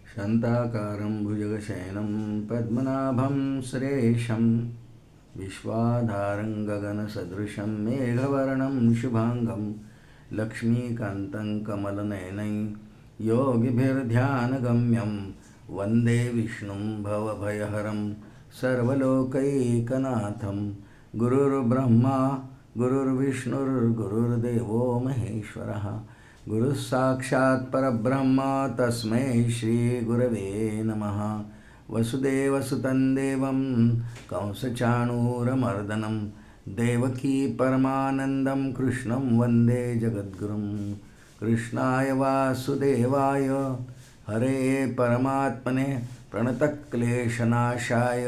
शान्ताकारं भुजगशयनं पद्मनाभं सुरेशं विश्वाधारं गगनसदृशं मेघवर्णं शुभांगं लक्ष्मीकान्तं कमलनयनं योगिभिर्ध्यानगम्यं वन्दे विष्णुं भवभयहरं सर्वलोकैकनाथं गुरुर्ब्रह्मा गुरुर्विष्णुर्गुरुर्देवो महेश्वरः गुरुः साक्षात् परब्रह्म तस्मै श्रीगुरवे नमः। वसुदेवसुतं देवं कंसचाणूरमर्दनं देवकी परमानन्दं कृष्णं वन्दे जगद्गुरुं। कृष्णाय वासुदेवाय हरे परमात्मने प्रणतक्लेशनाशाय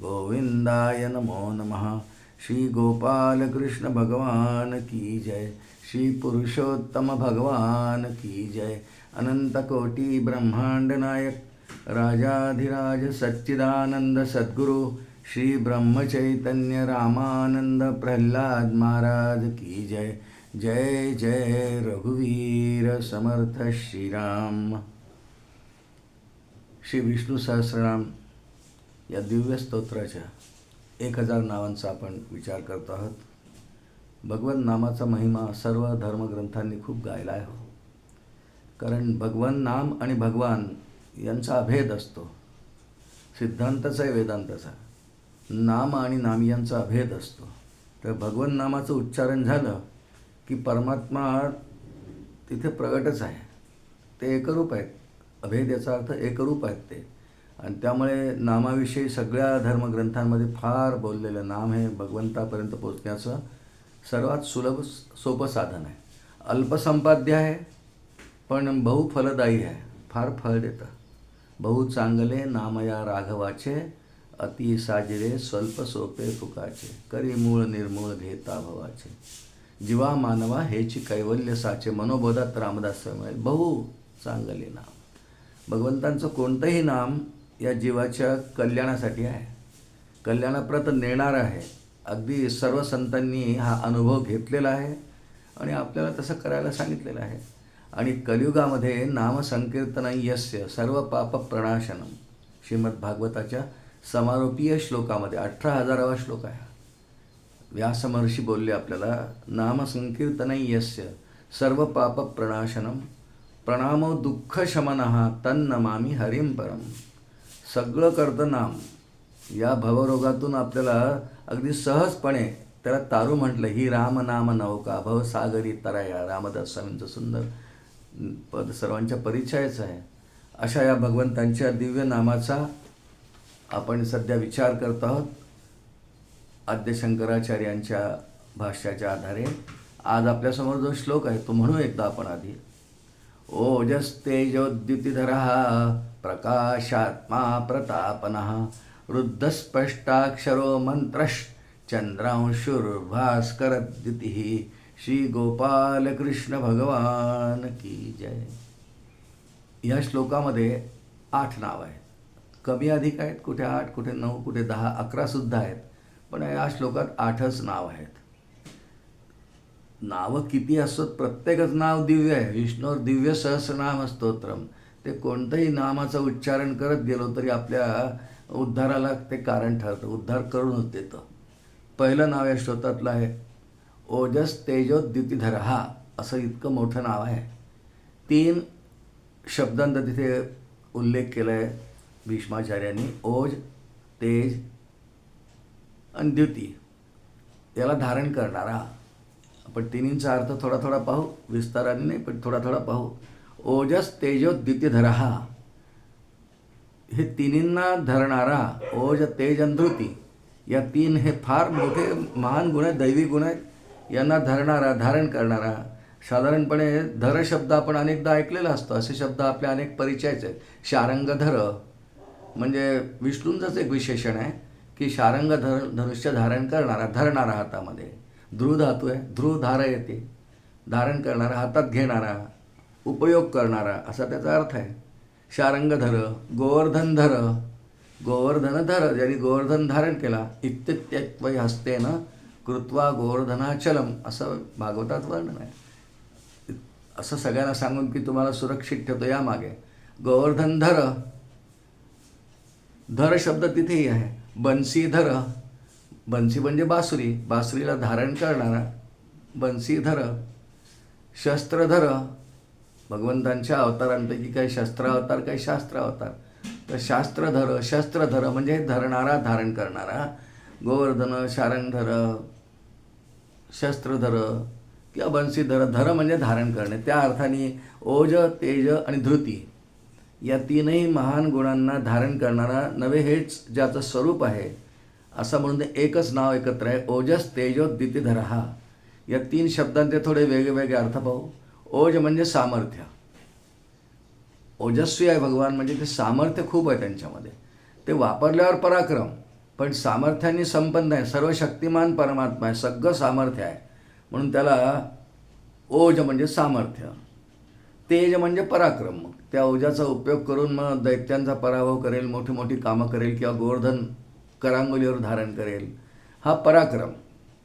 गोविन्दाय नमो नमः। श्री गोपाल कृष्ण भगवान की जय, श्री पुरुषोत्तम भगवान की जय। अनंत कोटि ब्रह्मांड नायक राजाधिराज सच्चिदानंद सद्गुरु श्री ब्रह्म चैतन्य रामानंद प्रहलाद महाराज की जय। जय जय रघुवीर समर्थ श्रीराम। श्री विष्णू सहस्रनाम या दिव्य स्तोत्राच्या 1000 नावांचा आपण विचार करतो आहोत। भगवन नामाचा महिमा सर्व धर्मग्रंथांनी खूप गायला आहे, कारण भगवन नाम आणि भगवान यांचा अभेद असतो। सिद्धांताचा आहे वेदांताचा, नाम आणि नाम यांचा अभेद असतो। तर भगवन नामाचं उच्चारण झालं की परमात्मा तिथे प्रगटच आहे, ते एकरूप आहेत। अभेद याचा अर्थ एकरूप आहेत ते, आणि त्यामुळे नामाविषयी सगळ्या धर्मग्रंथांमध्ये फार बोललेलं नाम हे भगवंतापर्यंत पोचण्याचं सर्वात सुलभ सोपं साधन आहे। अल्पसंपाद्य आहे पण बहुफलदायी आहे, फार फळ देतं। बहु चांगले नामया राघवाचे अति साजिरे स्वल्प सोपे फुकाचे करी मूळ निर्मूळ घेता भवाचे जीवा मानवा हेची कैवल्य साचे मनोबोधात रामदास मिळेल। बहु चांगले नाम, भगवंतांचं कोणतंही नाम या जीवाच्या कल्याणासाठी आहे, कल्याणाप्रत नेणारं आहे। अगदी सर्व संतांनी हा अनुभव घेतलेला आहे आणि आपल्याला तसं करायला सांगितलेलं आहे। आणि कलियुगामध्ये नामसंकीर्तनं यस्य सर्व पाप प्रणाशनम श्रीमद भागवताच्या समारोपीय श्लोकामध्ये 18,000वा श्लोक आहे। व्यास महर्षी बोलले आपल्याला, नामसंकीर्तनं यस्य सर्व पाप प्रणाशनम प्रणामो दुःख शमनः तन्नमामि हरिं परम। सगळं करतं नाम, या भवरोगातून आपल्याला अगदी सहजपणे त्याला तारू म्हटलं। ही राम नाम नौका भवसागरी तराया, रामदास स्वामींचं सुंदर पद सर्वांच्या परिचयाचं आहे। अशा या भगवंतांच्या दिव्य नामाचा आपण सध्या विचार करत आहोत। आद्य शंकराचार्यांच्या भाष्याच्या आधारे आज आपल्यासमोर जो श्लोक आहे तो म्हणू एकदा आपण आधी। ओजस्तेजोद्युतिधरः प्रकाशात्मा प्रतापनः रुद्धस्पष्टाक्षरो मंत्रश्चंद्रांशुर्भास्करद्युतिः श्री गोपाल कृष्ण भगवान की जय। या श्लोकामध्ये 8 नाव आहेत, कमी अधिक आहेत, कुठे 8 कुठे 9 कुठे 10 11 सुद्धा आहेत, पण या श्लोकात 8च नाव आहेत। नावं किती असत, प्रत्येकच नाव दिव्य आहे। विष्णू दिव्य सहस्रनाम स्तोत्रम, ते कोणतंही नामाचं उच्चारण करत गेलो तरी आपल्या उद्धाराला ते कारण ठरतं, उद्धार करूनच देतं। पहिलं नाव या श्लोकातलं आहे ओजस तेजोद्युतिधरः, असं इतकं मोठं नाव आहे। 3 शब्दांचा तिथे उल्लेख केला आहे भीष्माचार्यांनी, ओज, तेज आणि द्युती, याला धारण करणारा। आपण तिन्हींचा अर्थ थोडा थोडा पाहू, विस्ताराने नाही पण थोडा थोडा पाहू। ओजस तेजोद्युतिधरः, हे तिन्हींना धरणारा, ओज तेज आणि द्युती, या 3 हे फार मोठे महान गुण आहेत, दैवी गुण आहेत। यांना धरणारा, धारण करणारा। साधारणपणे धर शब्द आपण अनेकदा ऐकलेला असतो, असे शब्द आपल्या अनेक परिचयाचे आहेत। शारंगधर म्हणजे विष्णूंचंच एक विशेषण आहे की शारंगधर, धनुष्य धारण करणारा, धरणारा हातामध्ये। ध्रुव धातू आहे, ध्रुव धारा येते, धारण करणारा, हातात घेणारा, उपयोग करणारा असा त्याचा अर्थ आहे। शारंगधर, गोवर्धनधर, गोवर्धनधर ज्यांनी गोवर्धन धारण केला, इत्युक्त्यै हस्तेन कृत्वा गोवर्धनाचलम, असं भागवतात वर्णन आहे। असं सगळ्यांना सांगून की तुम्हाला सुरक्षित ठेवतो या मागे, गोवर्धनधर, धर शब्द तिथेही आहे. बंसीधर, बंसी म्हणजे बासुरी, बासुरीला धारण करणारा बंसीधर. शस्त्रधर, भगवंतांच्या अवतारांपैकी काही शस्त्रावतार काही शास्त्रावतार, तर शास्त्रधर, शस्त्रधर म्हणजे धरणारा, धारण करणारा. गोवर्धन, शारंगधर, शस्त्रधर किंवा बंसीधर. धर म्हणजे धारण करणे. त्या अर्थाने ओज, तेज आणि धृती या तीनही महान गुणांना धारण करणारा नवे, हेच ज्याचं स्वरूप आहे असं म्हणून एकच नाव एकत्र आहे. ओजस तेजोद्युतिधर. हा या तीन शब्दांचे थोडे वेगवेगळे अर्थ पाहू. ओज म्हणजे सामर्थ्य, ओजस्वी आहे भगवान, म्हणजे ते सामर्थ्य खूप आहे त्यांच्यामध्ये. ते वापरल्यावर पराक्रम, पण सामर्थ्याने संपन्न आहे. सर्व शक्तिमान परमात्मा आहे, सगळं सामर्थ्य आहे, म्हणून त्याला ओज म्हणजे सामर्थ्य. तेज म्हणजे पराक्रम. मग त्या ओजाचा उपयोग करून मग दैत्यांचा पराभव करेल, मोठी मोठी कामं करेल किंवा गोवर्धन करांगोलीवर धारण करेल. हा पराक्रम,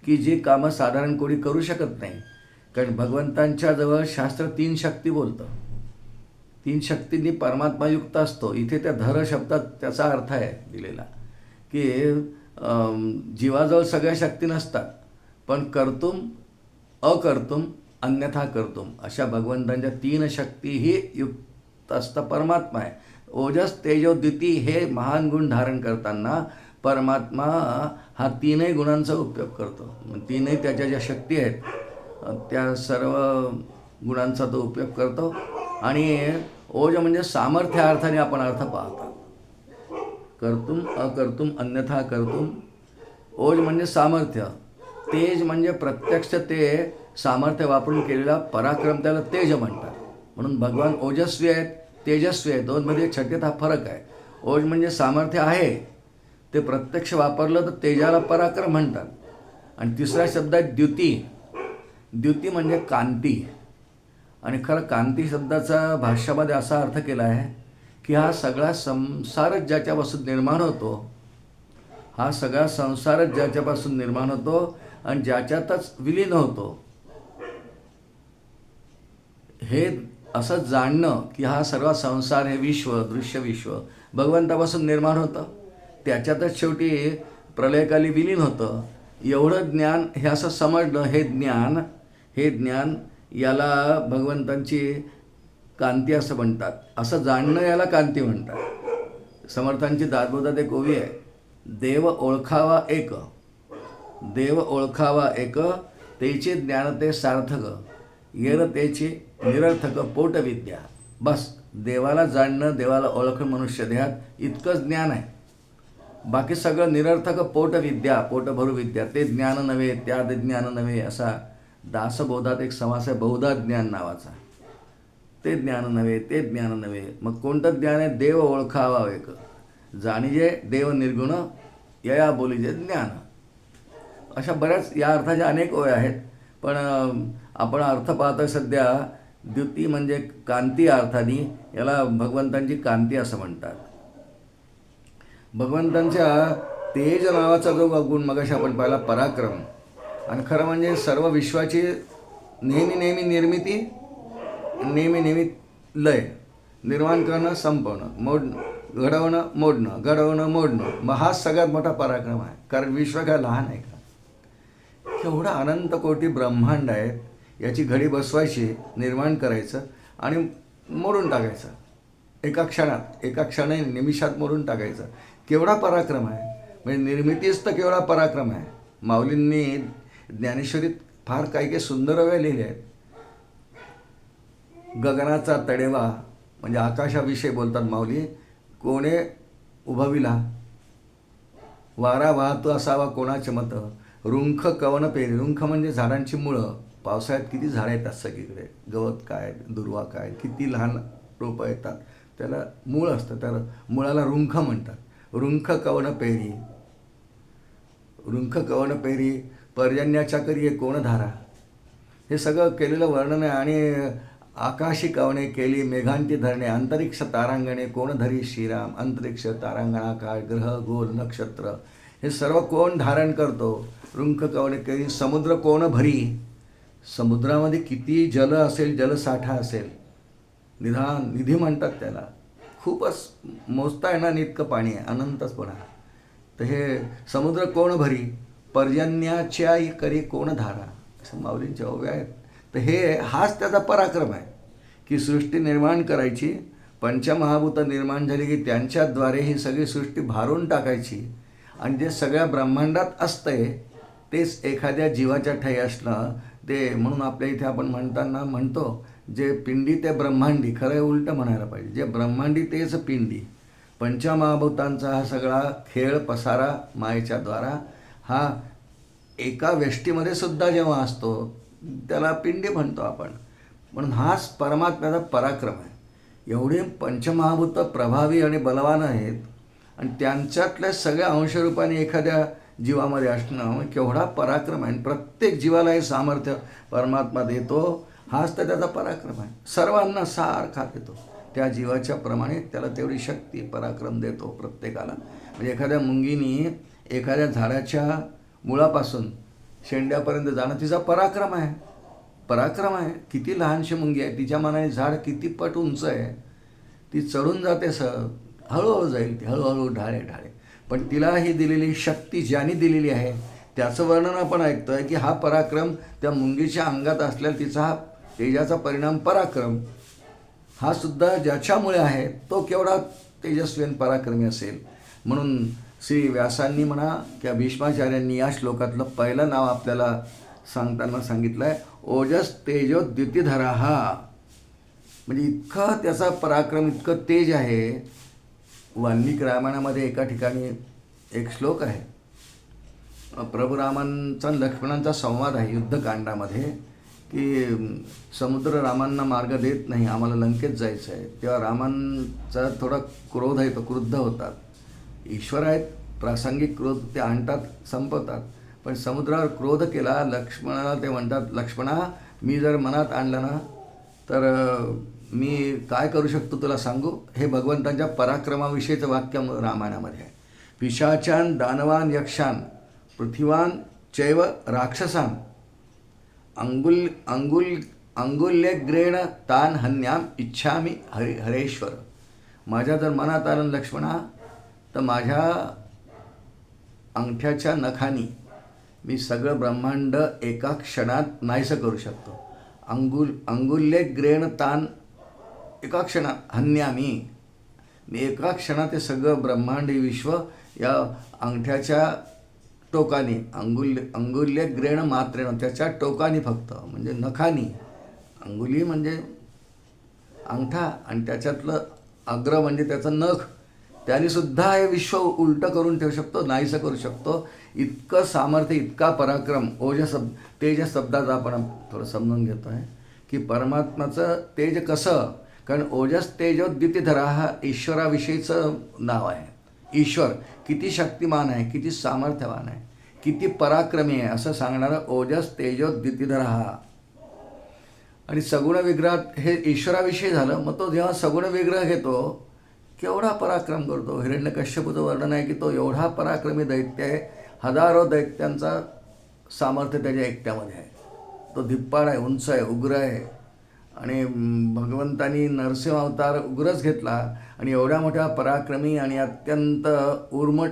की जी कामं साधारण कोणी करू शकत नाही. कारण भगवंतांच्या जवळ शास्त्र तीन शक्ती बोलतं, तीन शक्तींनी परमात्मायुक्त असतो. इथे त्या धर शब्दात त्याचा अर्थ आहे दिलेला, की जीवाजवळ सगळ्या शक्ती नसतात, पण कर्तुम, अकर्तुम, अन्यथा कर्तुम अशा भगवंतांच्या तीन शक्तीही युक्त असतं परमात्मा आहे. ओजस तेजोद्युती हे महान गुण धारण करताना परमात्मा हा तीनही गुणांचा उपयोग करतो. तीनही त्याच्या ज्या शक्ती आहेत त्या सर्व गुणांचा तो उपयोग करतो. आणि ओज म्हणजे सामर्थ्य अर्थाने आपण अर्थ पाहतो. कर्तुम, अकर्तुम, अन्यथा कर्तुम. ओज म्हणजे सामर्थ्य. तेज म्हणजे प्रत्यक्ष ते सामर्थ्य वापरून केलेला पराक्रम, त्याला तेज म्हणतात. म्हणून भगवान ओजस्वी आहेत, तेजस्वी आहेत. दोनमध्ये छटेत हा फरक आहे. ओज म्हणजे सामर्थ्य आहे, ते प्रत्यक्ष वापरलं तर तेजाला पराक्रम म्हणतात. आणि तिसरा शब्द आहे द्युती. द्युती म्हणजे कांती. आणि खरं कांती शब्दाचा भाष्यामध्ये असा अर्थ केला आहे की हा सगळा संसारच ज्याच्यापासून निर्माण होतो, हा सगळा संसारच ज्याच्यापासून निर्माण होतो आणि ज्याच्यातच विलीन होतो, हे असं जाणणं की हा सर्व संसार, हे विश्व, दृश्य विश्व भगवंतापासून निर्माण होतं, त्याच्यातच शेवटी प्रलयकाली विलीन होतं. एवढं ज्ञान हे असं समजणं, हे ज्ञान याला भगवंतांची कांती असं म्हणतात. असं जाणणं याला कांती म्हणतात. समर्थांची दासबोधात एक ओवी आहे, देव ओळखावा एक, देव ओळखावा एक, तेचे ज्ञान ते सार्थक, येर तेची निरर्थक पोट विद्या. बस देवाला जाणणं, देवाला ओळखणं मनुष्य देहात इतकंच ज्ञान आहे. बाकी सगळं निरर्थक पोट विद्या, पोट भरू विद्या. ते ज्ञान नव्हे, त्यात ज्ञान नव्हे, असा दासबोधात एक समास आहे बहुधा ज्ञान नावाचा. ते ज्ञान नव्हे, ते ज्ञान नव्हे. मग कोणतं ज्ञान आहे? देव ओळखावा एक, जाणीजे देव निर्गुण, यया बोलीजे ज्ञान. अशा बऱ्याच या अर्थाच्या अनेक ओव्या आहेत, पण आपण अर्थ पाहतोय सध्या द्युती म्हणजे कांती अर्थाने. याला भगवंतांची कांती असं म्हणतात. भगवंतांच्या तेज नावाचा जो गुण मगाशी आपण पाहिला, पराक्रम, आणि खरं म्हणजे सर्व विश्वाची नेहमी नेहमी निर्मिती, नेहमी नेहमी लय, निर्माण करणं, संपवणं, घडवणं, मोडणं. मग हा सगळ्यात मोठा पराक्रम आहे. कारण विश्व काय लहान आहे का? केवढा अनंत कोटी ब्रह्मांड आहेत, याची घडी बसवायची, निर्माण करायचं आणि मोडून टाकायचं एका क्षणात, एका निमिषात मोडून टाकायचं. केवढा पराक्रम आहे. म्हणजे निर्मितीच तर केवढा पराक्रम आहे. माऊलींनी ज्ञानेश्वरीत फार काही सुंदर ओव्या लिहिल्या आहेत. गगनाचा तडेवा म्हणजे आकाशाविषयी बोलतात माऊली. कोणे उभविला, वारा वाहतो असावा कोणाचे मत, रुंख कवन पेरी. रुंख म्हणजे झाडांची मुळं. पावसाळ्यात किती झाडं येतात सगळीकडे, गवत काय, दुर्वा काय, किती लहान रोपं येतात, त्याला मूळ असतं, त्याला मुळाला रुंख म्हणतात. रुंख कवन पेरी, रुंख कवन पेरी, पर्जन्याच्या करी कोण धारा. हे सगळं केलेलं वर्णन आहे. आणि आकाशी कवणे केली मेघांची धरणे, अंतरिक्ष तारांगणे कोण धरी श्रीराम. अंतरिक्ष, तारांगणाकाळ, ग्रह, गोल, नक्षत्र हे सर्व कोण धारण करतो. रुंख कवणे केली, समुद्र कोण भरी. समुद्रामध्ये किती जल असेल, जलसाठा असेल, निधी म्हणतात त्याला. खूपच मोजता येणार इतकं पाणी आहे, अनंतचपणा. तर हे समुद्र कोण भरी, पर्जन्याच्या करी कोण धारा, असं माऊलींच्या ओव्या आहेत. तर हाच त्याचा पराक्रम आहे की सृष्टी निर्माण करायची, पंचमहाभूत निर्माण झाली की त्यांच्याद्वारे ही सगळी सृष्टी भारून टाकायची, आणि जे सगळ्या ब्रह्मांडात असतंय तेच एखाद्या जीवाच्या ठायी असणं. ते म्हणून आपल्या इथे आपण म्हणतो जे पिंडी ते ब्रह्मांडी, खरं उलटं म्हणायला पाहिजे, जे ब्रह्मांडी तेच पिंडी. पंचमहाभूतांचा हा सगळा खेळ पसारा मायेच्या द्वारा हा एका व्यष्टीमध्ये सुद्धा जेव्हा असतो त्याला पिंडी म्हणतो आपण. म्हणून हाच परमात्म्याचा पराक्रम आहे. एवढे पंचमहाभूत प्रभावी आणि बलवान आहेत, आणि त्यांच्यातल्या सगळ्या अंशरूपाने एखाद्या जीवामध्ये असणं केवढा पराक्रम आहे. प्रत्येक जीवाला हे सामर्थ्य परमात्मा देतो, हाच तर त्याचा पराक्रम आहे. सर्वांना सारखा देतो, त्या जीवाच्या प्रमाणे त्याला तेवढी शक्ती पराक्रम देतो प्रत्येकाला. म्हणजे एखाद्या मुंगीनी एखाद्या झाडाच्या मुळापासून शेंड्यापर्यंत जाणं तिचा पराक्रम आहे. किती लहानशी मुंगी आहे, तिच्या मनाने झाड किती पट उंच आहे, ती चढून जाते, हळूहळू जाईल ती, हळूहळू ढाळे. पण तिला ही दिलेली शक्ती ज्याने दिलेली आहे त्याचं वर्णन आपण ऐकतोय की हा पराक्रम त्या मुंगीच्या अंगात असलेला तिचा हा तेजाचा परिणाम पराक्रम हा सुद्धा ज्याच्यामुळे आहे तो केवढा तेजस्वी आणि पराक्रमी असेल. म्हणून श्री व्यासांनी म्हणा किंवा भीष्माचार्यांनी या श्लोकातलं पहिलं नाव आपल्याला सांगताना सांगितलं आहे, ओजस तेजो द्युतिधरा. म्हणजे इतका त्याचा पराक्रम, इतकं तेज आहे. वाल्मिकी रामायणामध्ये एका ठिकाणी एक श्लोक आहे, प्रभू रामांचा लक्ष्मणांचा संवाद आहे युद्धकांडामध्ये, की समुद्र रामांना मार्ग देत नाही, आम्हाला लंकेत जायचं आहे. तेव्हा रामांचा थोडा क्रोध आहे, तो क्रुद्ध होतात. ईश्वर आहेत, प्रासंगिक क्रोध ते आणतात, संपवतात. पण समुद्रावर क्रोध केला लक्ष्मणाला, ते म्हणतात लक्ष्मणा मी जर मनात आणलं ना तर मी काय करू शकतो तुला सांगू. हे भगवंतांच्या पराक्रमाविषयीचं वाक्य रामायणामध्ये आहे. पिशाचान दानवान यक्षान पृथ्वीवान चैव राक्षसान अंगुल्यग्रेण तान हन्याम इच्छामी हरेश्वर. माझ्या जर मनात आलं लक्ष्मणा तर माझ्या अंगठ्याच्या नखानी मी सगळं ब्रह्मांड एका क्षणात नाहीसं करू शकतो. अंगुल्यग्रेण तान एका क्षणात हन्यामी, मी एका क्षणात ते सगळं ब्रह्मांड विश्व या अंगठ्याच्या टोकाने, अंगुल्य ग्रेण मात्रेनं, त्याच्या टोकाने फक्त, म्हणजे नखानी. अंगुली म्हणजे अंगठा आणि त्याच्यातलं अग्र म्हणजे त्याचं नख, त्यानेसुद्धा हे विश्व उलटं करून ठेवू शकतो, नाहीसं करू शकतो. इतकं सामर्थ्य, इतका पराक्रम. तेज शब्दाचा आपण थोडं समजून घेतो आहे की परमात्माचं तेज कसं, कारण ओजस तेजो द्युतिधरा हा ईश्वराविषयीचं नाव आहे. ईश्वर किती शक्तिमान आहे, किती सामर्थ्यवान आहे, किती पराक्रमी आहे असं सांगणारं ओजस तेजो द्युतिधरा हा. आणि सगुण विग्रहात हे ईश्वराविषयी झालं. मग तो जेव्हा सगुण विग्रह घेतो केवढा पराक्रम करतो. हिरण्यकश्यपूचं वर्णन आहे की तो एवढा पराक्रमी दैत्य आहे, हजारो दैत्यांचा सामर्थ्य त्याच्या एकट्यामध्ये आहे. तो धिप्पाड आहे, उंच आहे, उग्र आहे. आणि भगवंतानी नरसिंह अवतार उग्रच घेतला, आणि एवढ्या मोठ्या पराक्रमी आणि अत्यंत उर्मट,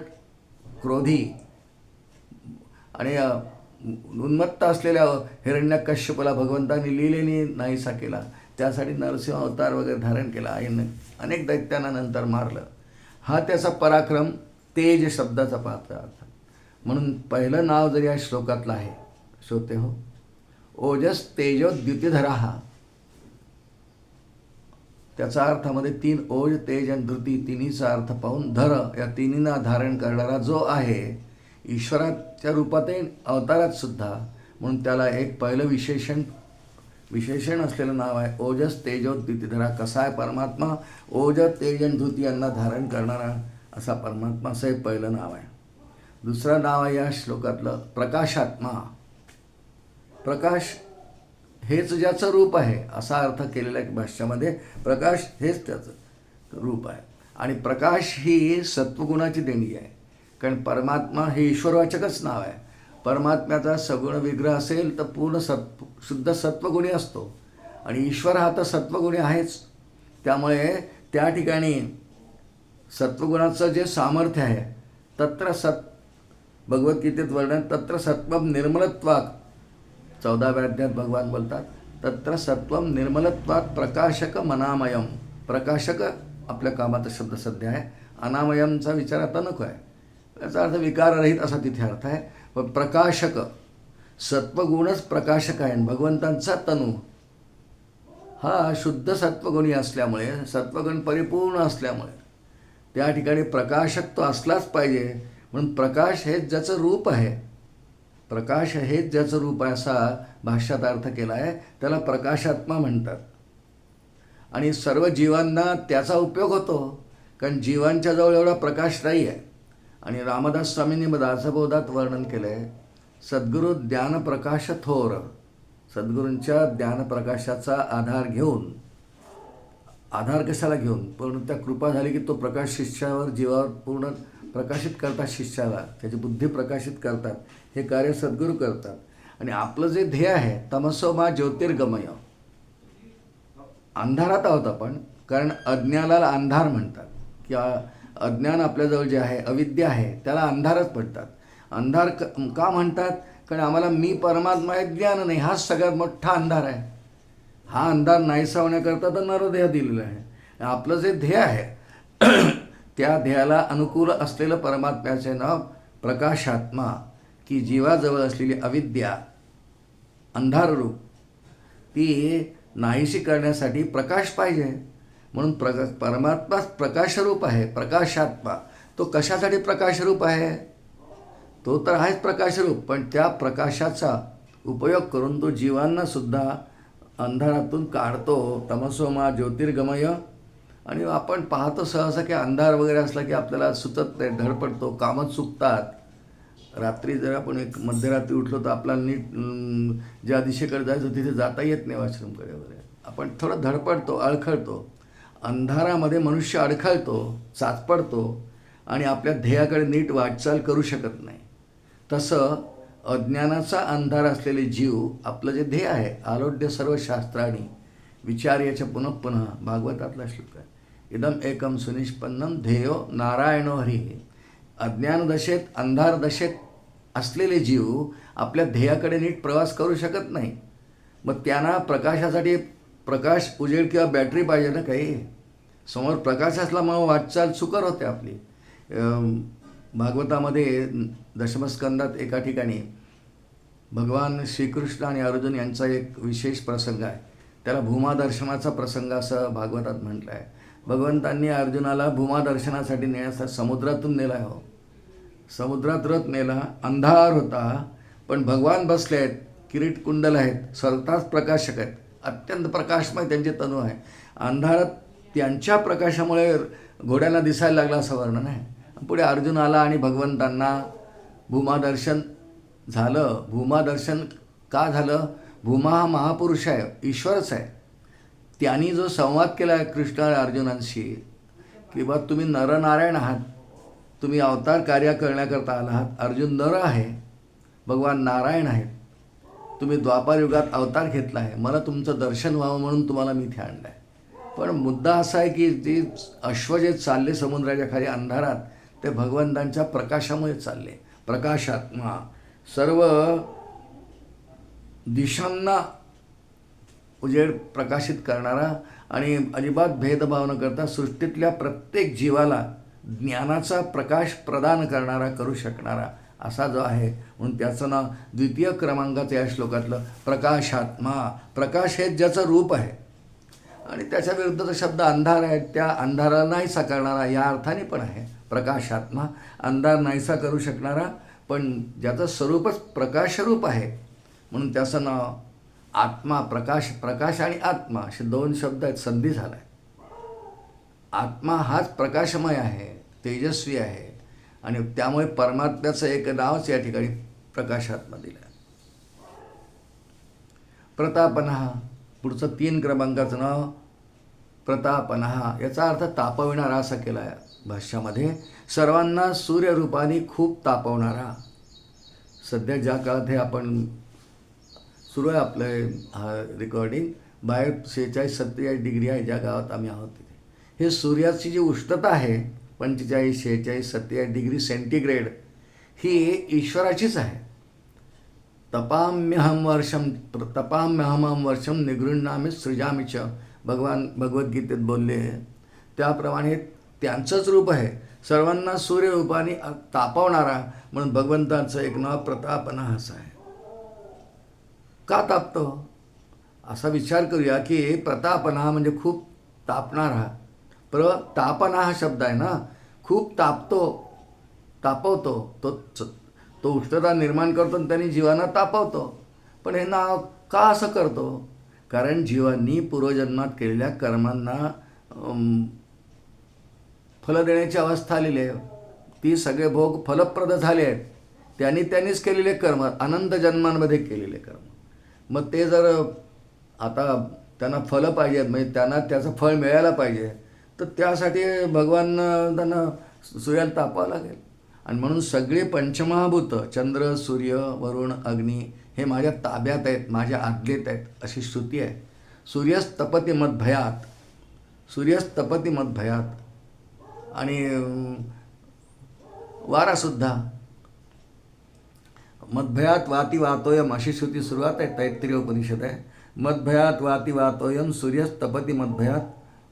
क्रोधी आणि उन्मत्त असलेल्या हिरण्यकश्यपूला भगवंतांनी लीलेने नाहीसा केला. त्यासाठी नरसिंह अवतार वगैरे धारण केला आणि अनेक दैत्यांना नंतर मारलं. हा त्याचा पराक्रम तेज शब्दाचा पात्र अर्थ. म्हणून पहिलं नाव जरी या श्लोकातलं आहे, श्रोते हो, ओजस तेजो द्युतिधरा हा. त्याचा अर्थामध्ये 3 ओज, तेज आणि धृती तिन्हीचा अर्थ पाहून धर या तिन्हींना धारण करणारा जो आहे, ईश्वराच्या रूपातही अवतारात सुद्धा, म्हणून त्याला एक पहिलं विशेषण असलेलं नाव आहे ओजस तेजो द्युतिधरा. कसा आहे परमात्मा, ओज तेज आणि धृती यांना धारण करणारा असा परमात्मा, असं हे पहिलं नाव आहे. दुसरं नाव आहे या श्लोकातलं प्रकाशात्मा. प्रकाश हेच ज्याचं रूप आहे असा अर्थ केलेला आहे भाष्यामध्ये. प्रकाश हेच त्याचं रूप आहे, आणि प्रकाश ही सत्वगुणाची देणगी आहे. कारण परमात्मा हे ईश्वरवाचकच नाव आहे. परमात्म्याचा सगुण विग्रह असेल तर पूर्ण शुद्ध सत्वगुणी असतो, आणि ईश्वर हा तर सत्वगुणी आहेच. त्यामुळे त्या ठिकाणी सत्वगुणाचं जे सामर्थ्य आहे, तत्र भगवद्गीतेत वर्णन, तत्र सत्वम निर्मलत्वात्, 14व्या अध्यायात भगवान बोलतात, तत्र सत्वम निर्मलत्वात् प्रकाशक मनामयम. प्रकाशक आपल्या कामाचा शब्द सध्या आहे, अनामयमचा विचार आता नको आहे, याचा अर्थ विकाररहित असा तिथे अर्थ आहे. पण प्रकाशक, सत्वगुणच प्रकाशक आहे. भगवंतांचा तनू हा शुद्ध सत्वगुणी असल्यामुळे, सत्वगुण परिपूर्ण असल्यामुळे त्या ठिकाणी प्रकाशक तो असलाच पाहिजे. म्हणून प्रकाश हेच ज्याचं रूप आहे, प्रकाश हेच ज्याचं रूप आहे असा भाष्यात अर्थ केला आहे. त्याला प्रकाशात्मा म्हणतात. आणि सर्व जीवांना त्याचा उपयोग होतो, कारण जीवांच्या जवळ एवढा प्रकाश नाही आहे. आणि रामदास स्वामींनी दासबोधात वर्णन केलं आहे, सद्गुरू ज्ञानप्रकाश थोर. सद्गुरूंच्या ज्ञानप्रकाशाचा आधार घेऊन, आधार कशाला घेऊन, पण त्या कृपा झाली की तो प्रकाश शिष्यावर, जीवावर पूर्ण प्रकाशित करतात. शिष्याला त्याची बुद्धी प्रकाशित करतात. हे कार्य सद्गुरू करतात. आणि आपलं जे ध्येय आहे, तमसो मा ज्योतिर्गमय, अंधारात आहोत आपण, कारण अज्ञानाला अंधार म्हणतात, किंवा अज्ञान आपल्याजवळ जे आहे, अविद्या आहे, त्याला अंधारच म्हणतात. अंधार का म्हणतात? कारण आम्हाला मी परमात्मा हे ज्ञान नाही, हाच सगळ्यात मोठा अंधार आहे. हा अंधार नाहीसा होण्याकरता तर नरदेह दिलेला आहे. आपलं जे ध्येय आहे त्या ध्येयाला अनुकूल असलेलं परमात्म्याचे नाव प्रकाशात्मा, की जीवाजवळ असलेली अविद्या, अंधाररूप, ती नाहीशी करण्यासाठी प्रकाश पाहिजे. म्हणून परमात्माच प्रकाशरूप आहे, प्रकाशात्मा. तो कशासाठी प्रकाशरूप आहे? तो तर आहेच प्रकाशरूप, पण त्या प्रकाशाचा उपयोग करून तो जीवांना सुद्धा अंधारातून काढतो. तमसोमा ज्योतिर्गमय. आणि आपण पाहतो सहसा की अंधार वगैरे असला की आपल्याला सुचत नाही, धडपडतो, कामं चुकतात. रात्री जर आपण एक मध्यरात्री उठलो तर आपल्याला नीट ज्या दिशेकडे जायचं तिथे जाता येत नाही, वॉशरूमकडे वगैरे. आपण थोडं धडपडतो, अडखळतो. अंधारामध्ये मनुष्य अडखळतो, चाचपडतो आणि आपल्या ध्येयाकडे नीट वाटचाल करू शकत नाही. तसं अज्ञानाचा अंधार असलेले जीव, आपलं जे ध्येय आहे, आलोड्य सर्व शास्त्राणी विचार्याच्या पुनः पुन्हा, भागवतातला श्लोक आहे, इदम एकम सुनिष्पन्नम ध्येयो नारायणो हरी. अज्ञानदशेत, अंधार दशेत असलेले जीव आपल्या ध्येयाकडे नीट प्रवास करू शकत नाही. मग त्यांना प्रकाशासाठी प्रकाश, उजेड किंवा बॅटरी पाहिजे ना काही. समोर प्रकाश असला मग वाटचाल सुकर होते आपली. भागवतामध्ये दशमस्कंदात एका ठिकाणी भगवान श्रीकृष्ण आणि अर्जुन यांचा एक विशेष प्रसंग आहे. त्याला भूमादर्शनाचा प्रसंग असं भागवतात म्हटलं आहे. भगवंतांनी अर्जुनाला भूमादर्शनासाठी नेण्यासाठी समुद्रातून नेला आहे. हो, समुद्रात रथ नेला, अंधार होता, पण भगवान बसले आहेत, किरीट कुंडल आहेत, स्वतःच प्रकाशक आहेत, अत्यंत प्रकाशमय त्यांचे तनू आहे. अंधारात त्यांच्या प्रकाशामुळे घोड्याला दिसायला लागला असं वर्णन आहे. पुढे अर्जुन आला आणि भगवंतांना भूमादर्शन झालं. भूमादर्शन का झालं? भूमा हा महापुरुष आहे, ईश्वरच आहे. त्यांनी जो संवाद केला आहे कृष्ण आणि अर्जुनांशी, की बा तुम्ही नरनारायण आहात, तुम्ही अवतार कार्य करण्याकरता आलात. अर्जुन नर आहे, भगवान नारायण आहेत. तुम्ही द्वापार युगात अवतार घेतला आहे, मला तुमचं दर्शन व्हावं म्हणून तुम्हाला मी इथे आणलं आहे. पण मुद्दा असा आहे की जे अश्व जे चालले समुद्राच्या खाली अंधारात, ते भगवंतांच्या प्रकाशामुळे चालले. प्रकाशात्मा, सर्व दिशांना उजेड प्रकाशित करणारा आणि अजिबात भेदभाव न करता सृष्टीतल्या प्रत्येक जीवाला ज्ञानाचा प्रकाश प्रदान करणारा, करू शकणारा असा जो आहे. म्हणून त्याचं नाव द्वितीय क्रमांकाचं या श्लोकातलं प्रकाशात्मा. प्रकाश हे ज्याचं रूप आहे. आणि त्याच्या विरुद्धचा शब्द अंधार आहे, त्या अंधाराला नाहीसा करणारा या अर्थाने पण आहे. प्रकाशात्मा, अंधार नाहीसा करू शकणारा, पण ज्याचं स्वरूपच प्रकाशरूप आहे, म्हणून त्याचं नाव आत्मा. प्रकाश, प्रकाश आणि आत्मा असे दोन शब्द आहेत, संधी झाला आहे. आत्मा हाच प्रकाशमय आहे, तेजस्वी आहे, आणि त्यामुळे परमात्म्याचं एक नावच या ठिकाणी प्रकाशात्मा दिलं आहे. प्रतापनः, पुढचं 3 क्रमांकाचं नाव प्रतापनः, याचा अर्थ तापविणारा असा केला आहे भाष्यामध्ये. सर्वांना सूर्यरूपाने खूप तापवणारा. सध्या ज्या काळात हे आपण सुरू आहे आपलं हा रेकॉर्डिंग, बाहेर 46-47 डिग्री आहे ज्या गावात आम्ही आहोत तिथे. हे सूर्याची जी उष्णता आहे, 45, 46, 47 डिग्री सेंटीग्रेड ही ईश्वराचीच आहे. तपाम्यहम वर्षम निगृह्णामि सृजामि च भगवद्गीतेत बोलले त्याप्रमाणे त्यांचंच रूप आहे. सर्वांना सूर्यरूपाने तापवणारा म्हणून भगवंताचं एक नाव प्रतापनाहस आहे. का तापतो असा विचार करूया की प्रतापना म्हणजे खूप तापणारा. तापना हा शब्द आहे ना, खूप तापवतो तो उष्णता निर्माण करतो आणि त्यांनी जीवांना तापवतो. पण हे नाव का असं करतो? कारण जीवांनी पूर्वजन्मात केलेल्या कर्मांना फल देण्याची अवस्था आलेली आहे. ती सगळे भोग फलप्रद झाले आहेत. त्यांनीच केलेले कर्म, अनंत जन्मांमध्ये केलेले कर्म. मग ते जर आता त्यांना फलं पाहिजेत, म्हणजे त्यांना त्याचं फळ मिळायला पाहिजे, तर त्यासाठी भगवान त्यांना सूर्याला तापावं लागेल. आणि म्हणून सगळे पंचमहाभूत चंद्र, सूर्य, वरुण, अग्नी हे माझ्या ताब्यात आहेत, माझ्या आज्ञेत आहेत अशी श्रुती आहे. सूर्यस्तपती मदभयात आणि वारासुद्धा मदभयात वाती वातोयम अशी श्रुती सुरुवात आहे. तैत्तिरीय उपनिषद आहे. मदभयात वाती वातोयम सूर्यस्तपती मदभयात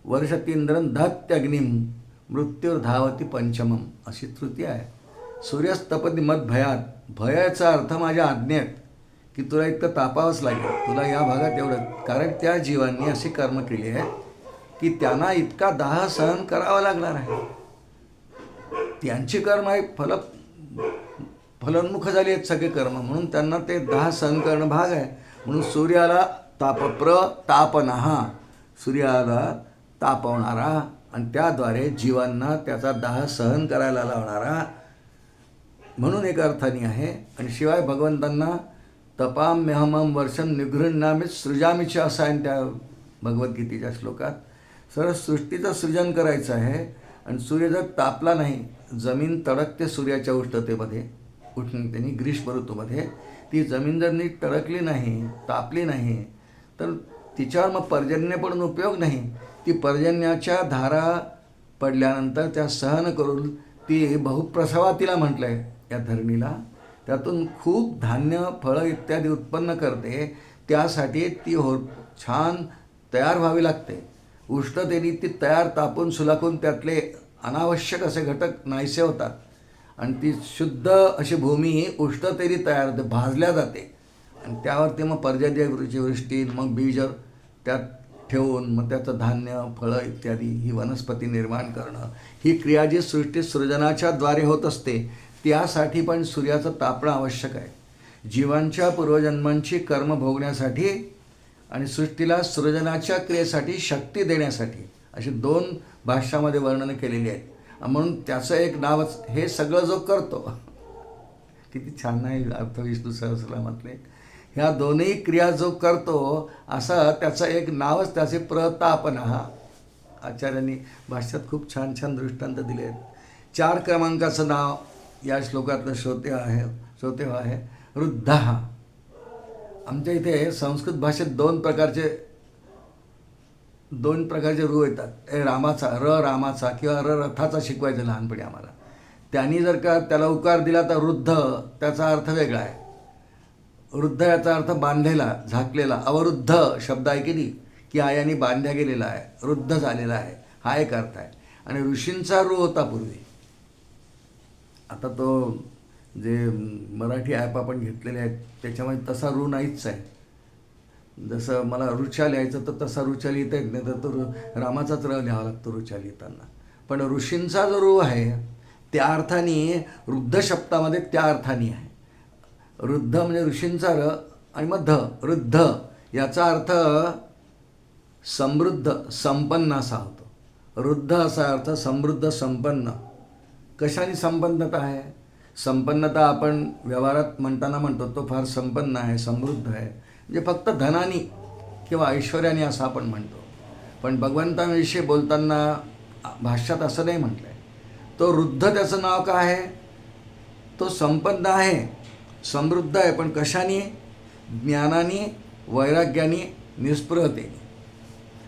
वर्षतींद्रं दहत्यग्निम मृत्युर्धावती पंचमम अशी श्रुती आहे. सूर्यस्तपती मदभयात, भयाचा अर्थ माझ्या आज्ञेत की तुला इतकं तापावंच लागेल, तुला या भागात एवढं. कारण त्या जीवांनी अशी कर्म केली आहे की त्यांना इतका दाह सहन करावा लागणार आहे. त्यांची कर्म आहे फलोन्मुख झाली आहेत सगळे कर्म, म्हणून त्यांना ते दाह सहन करणं भाग आहे. म्हणून सूर्याला तापनहा, सूर्याला तापवणारा आणि त्याद्वारे जीवांना त्याचा दाह सहन करायला लावणारा म्हणून एक अर्थाने आहे. आणि शिवाय भगवंतांना तपाम्यहमं वर्षं निगृह्णामि सृजामि च असं आहे त्या भगवद्गीतेच्या श्लोकात. सर्व सृष्टीचं सृजन करायचं आहे. आणि सूर्य जर तापला नाही, जमीन तडकते सूर्याच्या उष्णतेने ग्रीष्म ऋतूमध्ये. ती जमीन जर नीट तडकली नाही, तापली नाही, तर तिच्यावर मग पर्जन्य पडून उपयोग नाही. ती पर्जन्याच्या धारा पडल्यानंतर त्या सहन करून ती बहुप्रसवा तिला म्हटलं आहे या धरणीला. त्यातून खूप धान्य, फळं इत्यादी उत्पन्न करते. त्यासाठी ती छान तयार व्हावी लागते. उष्णतेने ती तापून सुलाखून त्यातले अनावश्यक असे घटक नाहीसे होतात आणि ती शुद्ध अशी भूमी उष्णतेने तयार होते, भाजल्या जाते. आणि त्यावरती मग पर्जन्याची वृष्टी, मग बीज त्यात ठेवून मग त्याचं धान्य, फळं इत्यादी ही वनस्पती निर्माण करणं, ही क्रिया जी सृष्टी सृजनाच्या द्वारे होत असते, त्यासाठी पण सूर्याचं तापणं आवश्यक आहे. जीवांच्या पूर्वजन्मांची कर्म भोगण्यासाठी आणि सृष्टीला सृजनाच्या क्रियेसाठी शक्ती देण्यासाठी अशी 2 भाष्यामध्ये वर्णनं केलेली आहेत. म्हणून त्याचं एक नावच हे सगळं जो करतो. किती छान आहे अर्थ विष्णू सहस्रनामातले. ह्या दोन्ही क्रिया जो करतो असं त्याचं एक नावच त्याचे प्रतापनहा. आचार्यांनी भाष्यात खूप छान छान दृष्टांत दिले आहेत. 4 क्रमांकाचं नाव या श्लोकातलं श्रोतेव आहे रुद्धः. आमच्या इथे संस्कृत भाषेत 2 प्रकारचे रू येतात. रामाचा किंवा रथाचा शिकवायचं लहानपणी आम्हाला. त्यांनी जर का त्याला उकार दिला तर वृद्ध, त्याचा अर्थ वेगळा आहे. वृद्ध याचा अर्थ बांधलेला, झाकलेला. अवरुद्ध शब्द आहे की नाही, की आयाने बांधल्या गेलेला आहे, वृद्ध झालेला आहे, हा एक अर्थ आहे. आणि ऋषींचा रू होता पूर्वी. आता तो जे मराठी ॲप आपण घेतलेले आहेत त्याच्यामध्ये तसा रू नाहीच आहे. जसं मला रुचा लिहायचं तर तसा रुचा लिहिता येत नाही, तर तो रामाचाच र लिहावा लागतो रुचा लिहिताना. पण ऋषींचा जो रू आहे त्या अर्थाने वृद्ध शब्दामध्ये त्या अर्थाने आहे. वृद्ध म्हणजे ऋषींचा र आणि मग वृद्ध याचा अर्थ समृद्ध, संपन्न असा होतो. वृद्ध असा अर्थ समृद्ध, संपन्न. कशाने संपन्नता आहे? संपन्नता आपण व्यवहारात म्हणतो तो फार संपन्न आहे, समृद्ध आहे, म्हणजे फक्त धनाने किंवा ऐश्वर्याने असं आपण म्हणतो. पण भगवंताविषयी बोलताना भाष्यात असं नाही म्हटलं आहे. तो वृद्ध त्याचं नाव काय आहे? तो संपन्न आहे, समृद्ध आहे. पण कशाने? ज्ञानाने, वैराग्याने, निस्पृहतेने.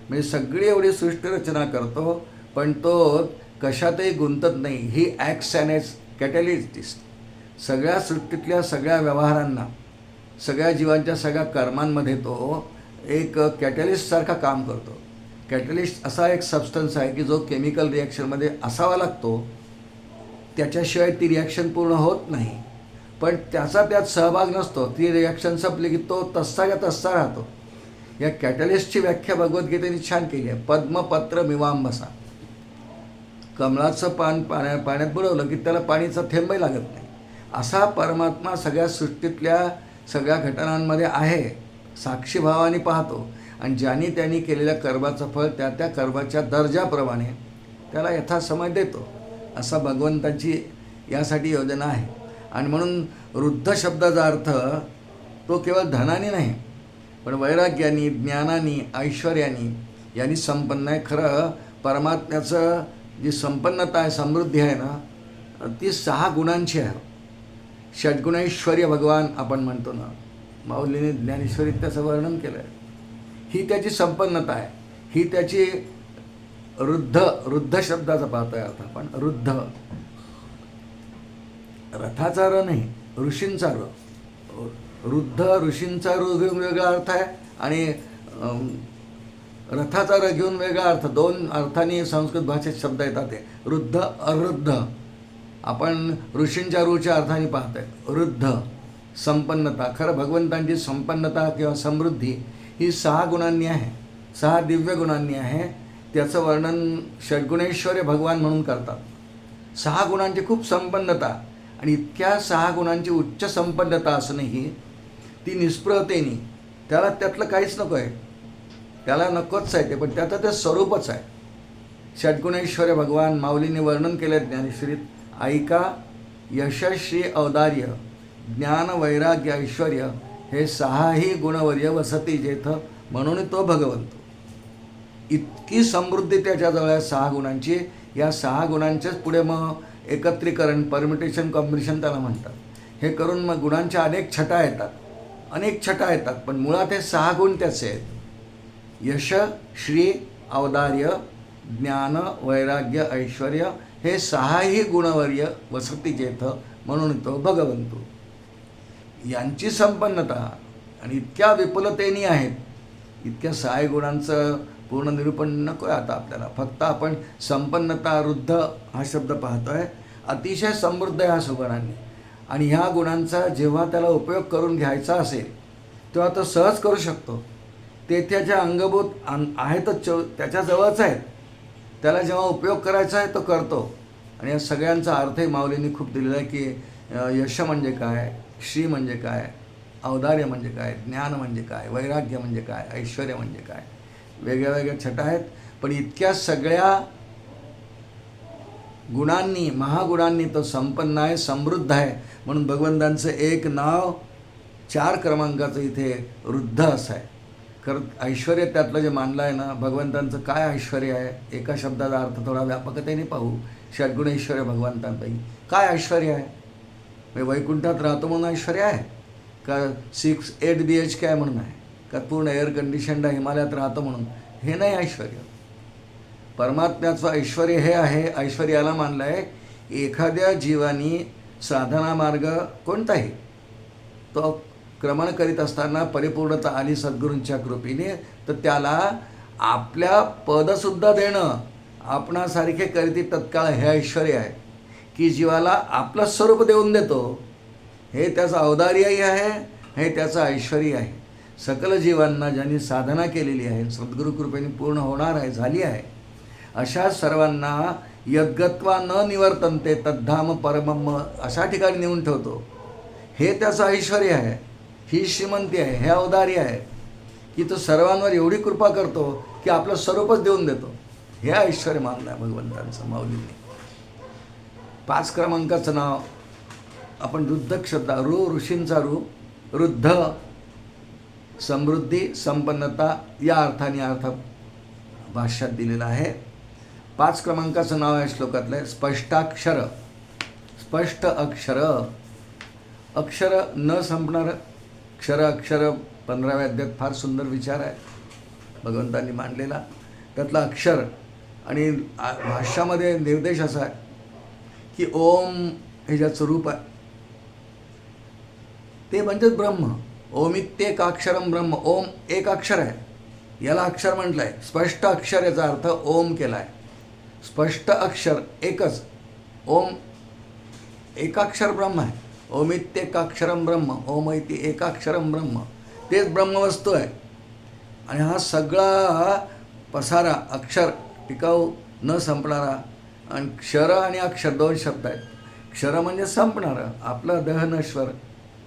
म्हणजे सगळी एवढी सृष्टी रचना करतो, पण तो कशातही गुंतत नाही. ही ॲक्ट्स ॲज कॅटॅलिस्ट. सगळ्या सृष्टीतल्या सगळ्या व्यवहारांना, सगळ्या जीवांच्या सगळ्या कर्मांमध्ये तो एक कॅटॅलिस्टसारखा काम करतो. कॅटॅलिस्ट असा एक सबस्टन्स आहे की जो केमिकल रिॲक्शनमध्ये असावा लागतो, त्याच्याशिवाय ती रिॲक्शन पूर्ण होत नाही. पण त्याचा त्यात सहभाग नसतो. ती रिॲक्शन संपली की तो तस्साच्या तस्सा राहतो. या कॅटॅलिस्टची व्याख्या भगवद्गीतेने छान केली आहे. पद्मपत्र मिवांबसा. कमळाचं पाण्यात बुडवलं की त्याला पाणीचा थेंबही लागत नाही. असा परमात्मा सगळ्या सृष्टीतल्या सगळ्या घटनांमध्ये आहे. साक्षीभावाने पाहतो आणि ज्यांनी त्यांनी केलेल्या कर्माचं फळ त्या त्या कर्माच्या दर्जाप्रमाणे त्याला यथासमय देतो. असा भगवंताची यासाठी योजना आहे. आणि म्हणून रुद्ध शब्दाचा अर्थ तो केवळ धनाने नाही, पण वैराग्याने, ज्ञानाने, ऐश्वर्याने यांनी संपन्न आहे. खरं परमात्म्याचं जी संपन्नता आहे, समृद्धी आहे ना, ती 6 गुणांची आहे. षड्गुणैश्वर्य भगवान आपण म्हणतो ना, माऊलीने ज्ञानेश्वरीत त्याचं वर्णन केलं आहे. ही त्याची संपन्नता आहे. ही त्याची रुद्ध शब्दाचा पाहतोय अर्थ आपण. रुद्ध रथाचा र नाही, ऋषींचा र. रुद्ध ऋषींचा र घेऊन वेगळा अर्थ आहे आणि रथाचा र घेऊन वेगळा अर्थ. 2 अर्थांनी संस्कृत भाषेत शब्द येतात. ते रुद्ध, अरुद्ध. आपण ऋषींच्या रूच्या अर्थाने पाहतोय. रुद्ध संपन्नता. खरं भगवंतांची संपन्नता किंवा समृद्धी ही 6 गुणांनी आहे, 6 दिव्य गुणांनी आहे. त्याचं वर्णन षड्गुणैश्वर्य भगवान म्हणून करतात. 6 गुणांची खूप संपन्नता आणि इतक्या 6 गुणांची उच्च संपन्नता असूनही ती निष्प्रहतेने, त्याला त्यातलं काहीच नको आहे, त्याला नकोच आहे ते, पण त्याचं ते स्वरूपच आहे. षड्गुणैश्वर्य भगवान माऊलीने वर्णन केलं ज्ञानेश्वरीत. ऐका, यशस्वी औदार्य, ज्ञान, वैराग्य, ऐश्वर्य हे 6ही गुणवर्य वसती जेथ, म्हणून तो भगवंत. इतकी समृद्धी त्याच्याजवळ आहे 6 गुणांची. या 6 गुणांचेच पुढे मग एकत्रीकरण, परमिटेशन, कॉम्बिनेशन त्याला म्हणतात. हे करून मग गुणांच्या अनेक छटा येतात, पण मुळात हे 6 गुण त्याचे आहेत. यश, श्री, औदार्य, ज्ञान, वैराग्य, ऐश्वर्य हे 6ही गुणवर्य वसती जेथ, म्हणून तो भगवंतो. यांची संपन्नता आणि इतक्या विपुलतेने आहेत. इतक्या 6 गुणांचं पूर्ण निरूपण नको आहे आता आपल्याला. फक्त आपण संपन्नता, रुद्ध हा शब्द पाहतोय. अतिशय समृद्ध आहे हा सुगुणांनी. आणि ह्या गुणांचा जेव्हा त्याला उपयोग करून घ्यायचा असेल तेव्हा तो सहज करू शकतो. ते त्याच्या अंगभूत आहेतच, त्याच्याजवळच आहेत. त्याला जेव्हा उपयोग करायचा आहे तो करतो. आणि या सगळ्यांचा अर्थही माऊलींनी खूप दिलेला आहे की यश म्हणजे काय, श्री म्हणजे काय, औदार्य म्हणजे काय, ज्ञान म्हणजे काय, वैराग्य म्हणजे काय, ऐश्वर्य म्हणजे काय. वेगळ्या वेगळ्या छटा आहेत, पण इतक्या सगळ्या गुणांनी, महागुणांनी तो संपन्न आहे, समृद्ध आहे. म्हणून भगवंतांचं एक नाव 4 क्रमांकाचं इथे रुद्ध असं आहे. खरं ऐश्वर्य त्यातलं जे मानलं आहे ना, भगवंतांचं काय ऐश्वर्य आहे. एका शब्दाचा अर्थ थोडा व्यापकतेने पाहू. षड्गुण ऐश्वर्य भगवंतांपैकी काय ऐश्वर्य आहे. म्हणजे वैकुंठात राहतो म्हणून ऐश्वर्य आहे का, 6-8 BHK आहे म्हणून आहे का, पूर्ण एअर कंडिशन्ड हिमालयात राहतो म्हणून, हे नाही ऐश्वर्य. परमात्म्याचं ऐश्वर्य हे आहे. ऐश्वर्याला मानलं आहे एखाद्या जीवानी साधना मार्ग कोणताही तो क्रमण करीत असताना परिपूर्णता आली सद्गुरूंच्या कृपेने, तर त्याला आपल्या पदसुद्धा देणं, आपणासारखे करीती तत्काळ हे ऐश्वर्य आहे. की जीवाला आपलं स्वरूप देऊन देतो, हे त्याचं औदार्यही आहे, हे त्याचं ऐश्वर्य आहे. सकल जीवांना ज्यांनी साधना केलेली आहे, सद्गुरू कृपेने पूर्ण होणार आहे, झाली आहे, अशा सर्वांना यद्गत्वा न निवर्तन्ते तद्धाम परमम अशा ठिकाणी नेऊन ठेवतो. हे त्याचं ऐश्वर्य आहे, ही श्रीमंती आहे, हे औदार्य आहे की तो सर्वांवर एवढी कृपा करतो की आपलं स्वरूपच देऊन देतो. हे ऐश्वर्य मानलं आहे भगवंतांचं माऊलींनी. 5 क्रमांकाचं नाव आपण रुद्ध शब्द, ऋषींचा रुद्ध, समृद्धी, संपन्नता या अर्थाने अर्थ भाष्यात दिलेला आहे. 5 क्रमांकाचं नाव आहे श्लोकातलं स्पष्टाक्षर. स्पष्ट अक्षर, अक्षर न संपणारं अक्षर 15व्या अध्यायात फार सुंदर विचार आहे भगवंतांनी मांडलेला. त्यातलं अक्षर आणि भाष्यामध्ये निर्देश असा आहे की ओम हे ज्याचं रूप आहे ते म्हणतात ब्रह्म. ओमित्येकाक्षरम ब्रह्म. ओम एक अक्षर आहे, याला अक्षर म्हटलं आहे. स्पष्ट अक्षर याचा अर्थ ओम केला आहे. स्पष्ट अक्षर एकच. ओम एकाक्षर ब्रह्म आहे. ओमित्येकाक्षरम ब्रह्म. ओम इति एकाक्षरम ब्रह्म. तेच ब्रह्मवस्तू आहे. आणि हा सगळा पसारा अक्षर टिकाऊ न संपणारा. आणि क्षर आणि अक्षर दोन शब्द आहेत. क्षर म्हणजे संपणारं, आपला देह नश्वर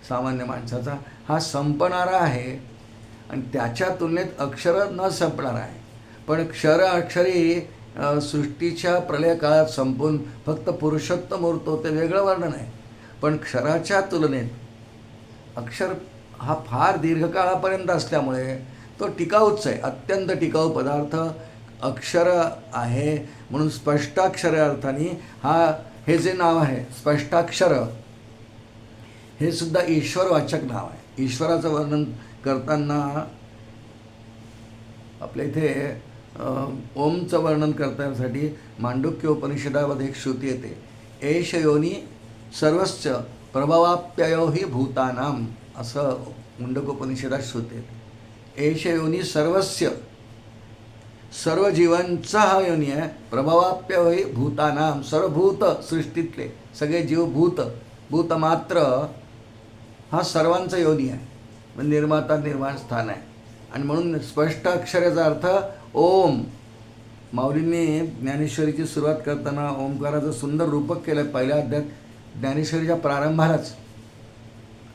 सामान्य माणसाचा हा संपणारा आहे. आणि त्याच्या तुलनेत अक्षर न संपणारा आहे. पण क्षर अक्षरी सृष्टीच्या प्रलय काळात संपून फक्त पुरुषोत्तम उरतो, ते वेगळं वर्णन आहे. पण क्षराच्या तुलनेत अक्षर हा फार दीर्घकाळापर्यंत असल्यामुळे तो टिकाऊच आहे. अत्यंत टिकाऊ पदार्थ अक्षर आहे. म्हणून स्पष्टाक्षर अर्थाने हे जे नाव आहे स्पष्टाक्षर, हे सुद्धा ईश्वरवाचक नाव आहे. ईश्वराचं वर्णन करताना आपल्या इथे ओमचं वर्णन करण्यासाठी मांडुक्य उपनिषदामध्ये एक श्रुती येते. एष योनी सर्वस्य प्रभवाप्ययो हि भूतानाम, असं मुंडकोपनिषदात श्रुती येते. एष योनी सर्वस्य, सर्व जीवांचा हा योनी आहे. प्रभवाप्ययो हि भूतानाम, सर्वभूत सृष्टीतले सगळे जीव भूतमात्र हा सर्वांचा योनी आहे. निर्माता निर्माण स्थान आहे. आणि म्हणून स्पष्ट अक्षराचा अर्थ ओम. माऊलींनी ज्ञानेश्वरीची सुरुवात करताना ओंकाराचं सुंदर रूपक केलं आहे. पहिल्या अध्यायात ज्ञानेश्वरीच्या प्रारंभालाच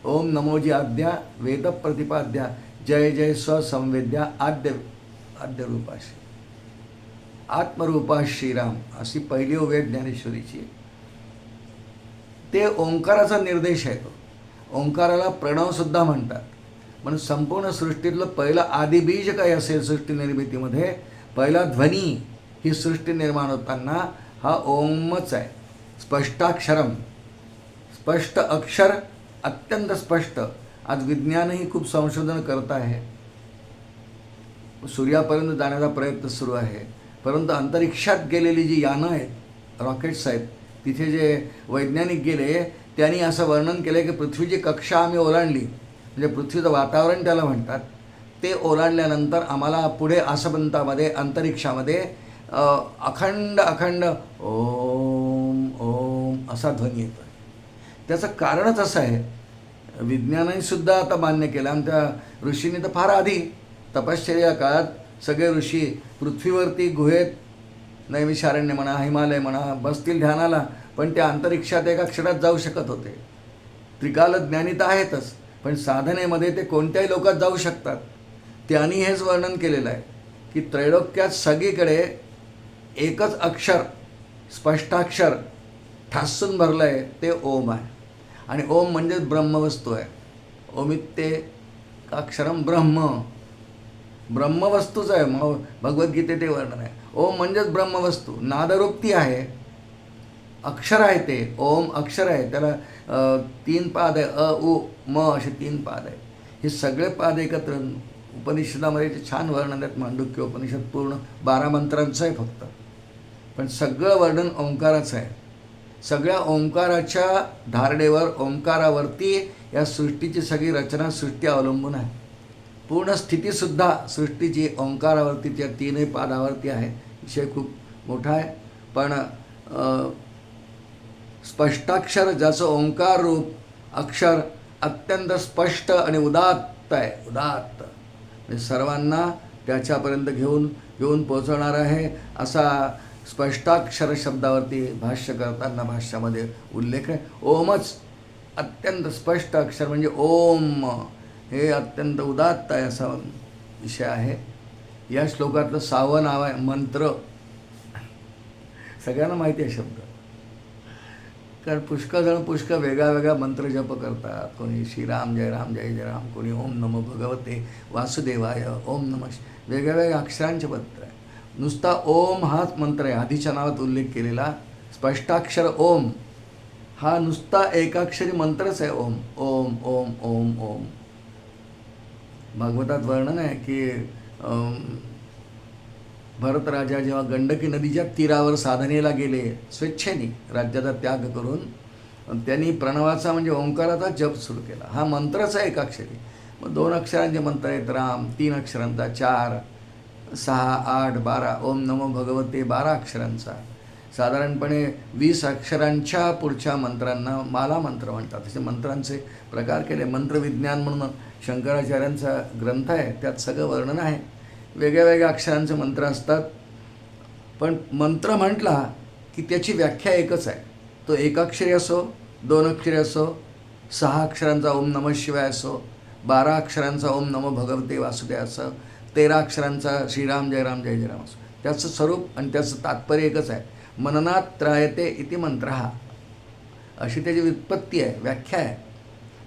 ओम नमोजी आद्या वेद प्रतिपाद्या जय जय स्वसंवेद्या आद्य रूपाशी आत्मरूपा श्रीराम, अशी पहिली ओवी आहे ज्ञानेश्वरीची. ते ओंकाराचा निर्देश आहे. तो ओंकाराला प्रणवसुद्धा म्हणतात. म्हणून संपूर्ण सृष्टीतलं पहिलं आदिबीज काय असेल सृष्टी निर्मितीमध्ये, पहिला ध्वनी ही सृष्टी निर्माण होताना हा ओमच आहे. स्पष्टाक्षरम, स्पष्ट अक्षर, अत्यंत स्पष्ट. आज विज्ञानही खूप संशोधन करत आहे. सूर्यापर्यंत जाण्याचा प्रयत्न सुरू आहे. परंतु अंतरिक्षात गेलेली जी यानं आहेत, रॉकेट्स आहेत, तिथे जे वैज्ञानिक गेले त्यांनी असं वर्णन केलं की पृथ्वीची कक्षा आम्ही ओलांडली, म्हणजे पृथ्वीचं वातावरण त्याला म्हणतात, ते ओलांडल्यानंतर आम्हाला पुढे आसमंतामध्ये अंतरिक्षामध्ये अखंड ओम ओम असा ध्वनी येतो. त्याचं कारणच असं आहे, विज्ञानानेसुद्धा आता मान्य केलं. आमच्या ऋषींनी तर फार आधी तपश्चर्या काळात सगळे ऋषी पृथ्वीवरती गुहेत, नैमिषारण्य म्हणा, हिमालय म्हणा, बसतील ध्यानाला, पण त्या अंतरिक्षात एका क्षणात जाऊ शकत होते. त्रिकाल ज्ञानी तर आहेतच, पण साधनेमध्ये ते कोणत्याही लोकात जाऊ शकतात. त्यांनी हेच वर्णन केलेलं आहे की त्रैलोक्यात सगळीकडे एकच अक्षर, स्पष्टाक्षर ठासून भरलं आहे, ते ओम आहे. आणि ओम म्हणजेच ब्रह्मवस्तू आहे. ओमित्ते अक्षरम ब्रह्म, ब्रह्मवस्तूच आहे. भगवद्गीतेत ते वर्णन आहे. ओम म्हणजेच ब्रह्मवस्तू, नादरूप ती आहे, अक्षर आहे ते. ओम अक्षर आहे, त्याला 3 पाद आहे, अ उ म असे 3 पाद आहे. हे सगळे पाद एकत्र उपनिषदामध्ये जे छान वर्णन आहेत. मांडुक्य उपनिषद पूर्ण 12 मंत्रांचं आहे फक्त, पण सगळं वर्णन ओंकाराचं आहे. सगळ्या ओंकाराच्या धारणेवर, ओंकारावरती या सृष्टीची सगळी रचना, सृष्टी अवलंबून आहे. पूर्ण स्थितीसुद्धा सृष्टीची ओंकारावरती, त्या 3 पादावरती आहे. विषय खूप मोठा आहे. पण स्पष्टाक्षर ज्याचं ओंकार रूप अक्षर अत्यंत स्पष्ट आणि उदात्त आहे, उदात्त, म्हणजे सर्वांना त्याच्यापर्यंत घेऊन पोचवणार आहे, असा स्पष्टाक्षर शब्दावरती भाष्य करताना भाष्यामध्ये उल्लेख आहे. ओमच अत्यंत स्पष्ट अक्षर म्हणजे ओम हे अत्यंत उदात्त आहे, असा विषय आहे. या श्लोकातलं 6वं नाव आहे मंत्र. सगळ्यांना माहिती आहे शब्द, कारण पुष्कळ वेगळा मंत्र जप करतात. कोणी श्रीराम जय राम जय जय राम, कोणी ओम नमो भगवते वासुदेवाय, ओम नमः, वेगळ्या अक्षरांचे मंत्र आहे. नुसता ओम हाच मंत्र आहे, आधीच्या नावात उल्लेख केलेला. स्पष्टाक्षर ओम हा नुसता एकाक्षरी मंत्रच आहे. ओम ओम ओम ओम ओम. भागवतात वर्णन आहे की भरतराजा जेव्हा गंडकी नदीच्या तीरावर साधनेला गेले, स्वेच्छेने राज्याचा त्याग करून त्यांनी प्रणवाचा म्हणजे ओंकाराचा जप सुरू केला. हा मंत्रच आहे एकाक्षरी. मग 2 अक्षरांचे मंत्र आहेत राम, 3 अक्षरांचा, 4, 6, 8, 12 ओम नमो भगवते 12 अक्षरांचा. साधारणपणे 20 अक्षरांच्या पुढच्या मंत्रांना माला मंत्र म्हणतात. असे मंत्रांचे प्रकार केले. मंत्रविज्ञान म्हणून शंकराचार्यांचा ग्रंथ आहे, त्यात सगळं वर्णन आहे. वेगळ्या वेगळ्या अक्षरांचे मंत्र असतात. पण मंत्र म्हटला की त्याची व्याख्या एकच आहे. तो 1 अक्षरी असो, 2 अक्षरी असो, 6 अक्षरांचा ओम नमः शिवाय असो, 12 अक्षरांचा ओम नमो भगवते वासुदेव असो, 13 अक्षरांचा श्रीराम जय राम जय जय राम असो. त्याचं स्वरूप आणि त्याचं तात्पर्य एकच आहे. मननात त्रायते इति मंत्र, अशी त्याची व्युत्पत्ती आहे, व्याख्या आहे.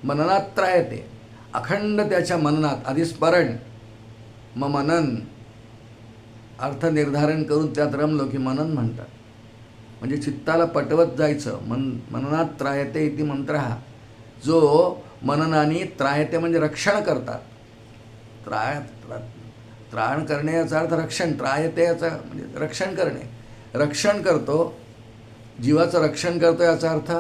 मननात त्रायते, अखंड त्याच्या मननात, आधी स्मरण मग मनन, अर्थ निर्धारण करून त्यात रमलो की मनन म्हणतात. म्हणजे चित्ताला पटवत जायचं. मननात त्रायते इति मंत्र, जो मननाने त्रायते म्हणजे रक्षण करतात. त्राण करणे याचा अर्थ रक्षण, त्रायते याचा म्हणजे रक्षण करणे. रक्षण करतो, जीवाचं रक्षण करतो याचा अर्थ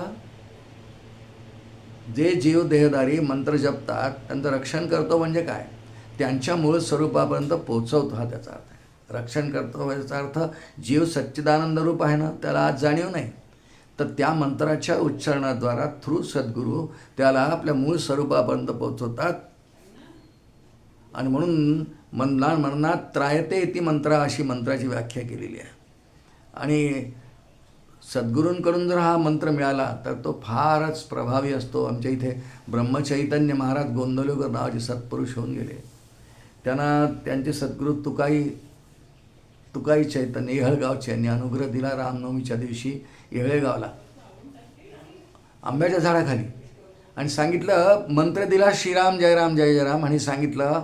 जे जीव देहधारी मंत्र जपतात त्यांचं रक्षण करतो म्हणजे काय, त्यांच्या मूळ स्वरूपापर्यंत पोचवतो, हा त्याचा अर्थ आहे. रक्षण करतो याचा अर्थ जीव सच्चिदानंद रूप आहे ना, त्याला आज जाणीव नाही, तर त्या मंत्राच्या उच्चारणाद्वारा थ्रू सद्गुरू त्याला आपल्या मूळ स्वरूपापर्यंत पोचवतात. आणि म्हणून मननात त्रायते इति मंत्र अशी मंत्राची व्याख्या केलेली आहे. आणि सद्गुरूंकडून जर हा मंत्र मिळाला तर तो फारच प्रभावी असतो. आमच्या इथे ब्रह्मचैतन्य महाराज गोंदवलेकर नावाचे सत्पुरुष होऊन गेले. त्यांना त्यांचे सद्गुरू तुकाई चैतन्य येहळगावचे यांनी अनुग्रह दिला रामनवमीच्या दिवशी येहळेगावला आंब्याच्या झाडाखाली, आणि सांगितलं, मंत्र दिला श्रीराम जय राम जय जय राम, आणि सांगितलं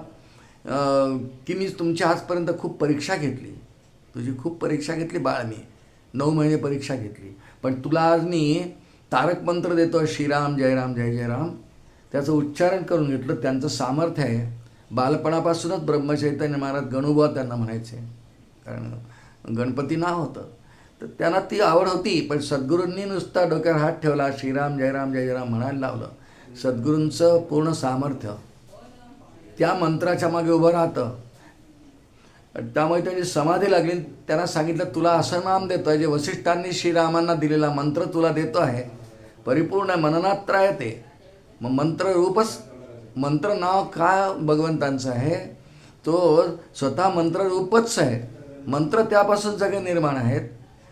की मी तुमच्या आजपर्यंत खूप परीक्षा घेतली, तुझी खूप परीक्षा घेतली बाळ, मी 9 महिने परीक्षा घेतली, पण तुला आज मी तारक मंत्र देतो श्रीराम जय राम जय जय राम. त्याचं उच्चारण करून घेतलं. त्यांचं सामर्थ्य आहे. बालपणापासूनच ब्रह्मचैतन्य महाराज गणुबा त्यांना म्हणायचे, कारण गणपती नाव होतं, तर त्यांना ती आवड होती. पण सद्गुरूंनी नुसता डोक्यावर हात ठेवला, श्रीराम जय राम जय जय राम म्हणायला लावलं. सद्गुरूंचं पूर्ण सामर्थ्य त्या मंत्राच्या मागे उभं राहतं. त्यामुळे त्यांची समाधी लागली. त्यांना सांगितलं, तुला असं नाम देतो आहे जे वसिष्ठांनी श्रीरामांना दिलेला मंत्र तुला देतो आहे, परिपूर्ण मननात त्रायते. मग मंत्र रूपच, मंत्र नाव का भगवंतांचं आहे, तो स्वतः मंत्र रूपच आहे. मंत्र त्यापासून सगळे निर्माण आहेत,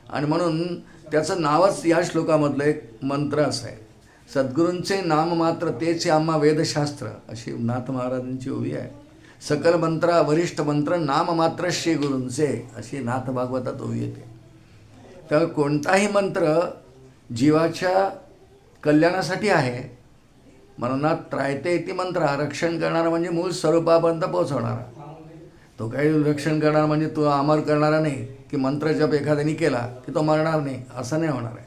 आणि म्हणून त्याचं नावच या श्लोकामधलं एक मंत्र असं आहे. सद्गुरूंचे नाम मात्र तेचे आम्हा वेदशास्त्र, अशी नाथ महाराजांची ओवी आहे. सकल मंत्रा वरिष्ठ मंत्र नाम मात्र श्री गुरूंचे, अशी नाथ भागवतात ओवी येते. तर कोणताही मंत्र जीवाच्या कल्याणासाठी आहे. मननात त्रायते इति मंत्र, रक्षण करणारा म्हणजे मूळ स्वरूपापर्यंत पोहोचवणारा. तो काही रक्षण करणारा म्हणजे तो अमर करणारा नाही, की मंत्र जप एखाद्याने केला की तो मरणार नाही, असं नाही होणार आहे.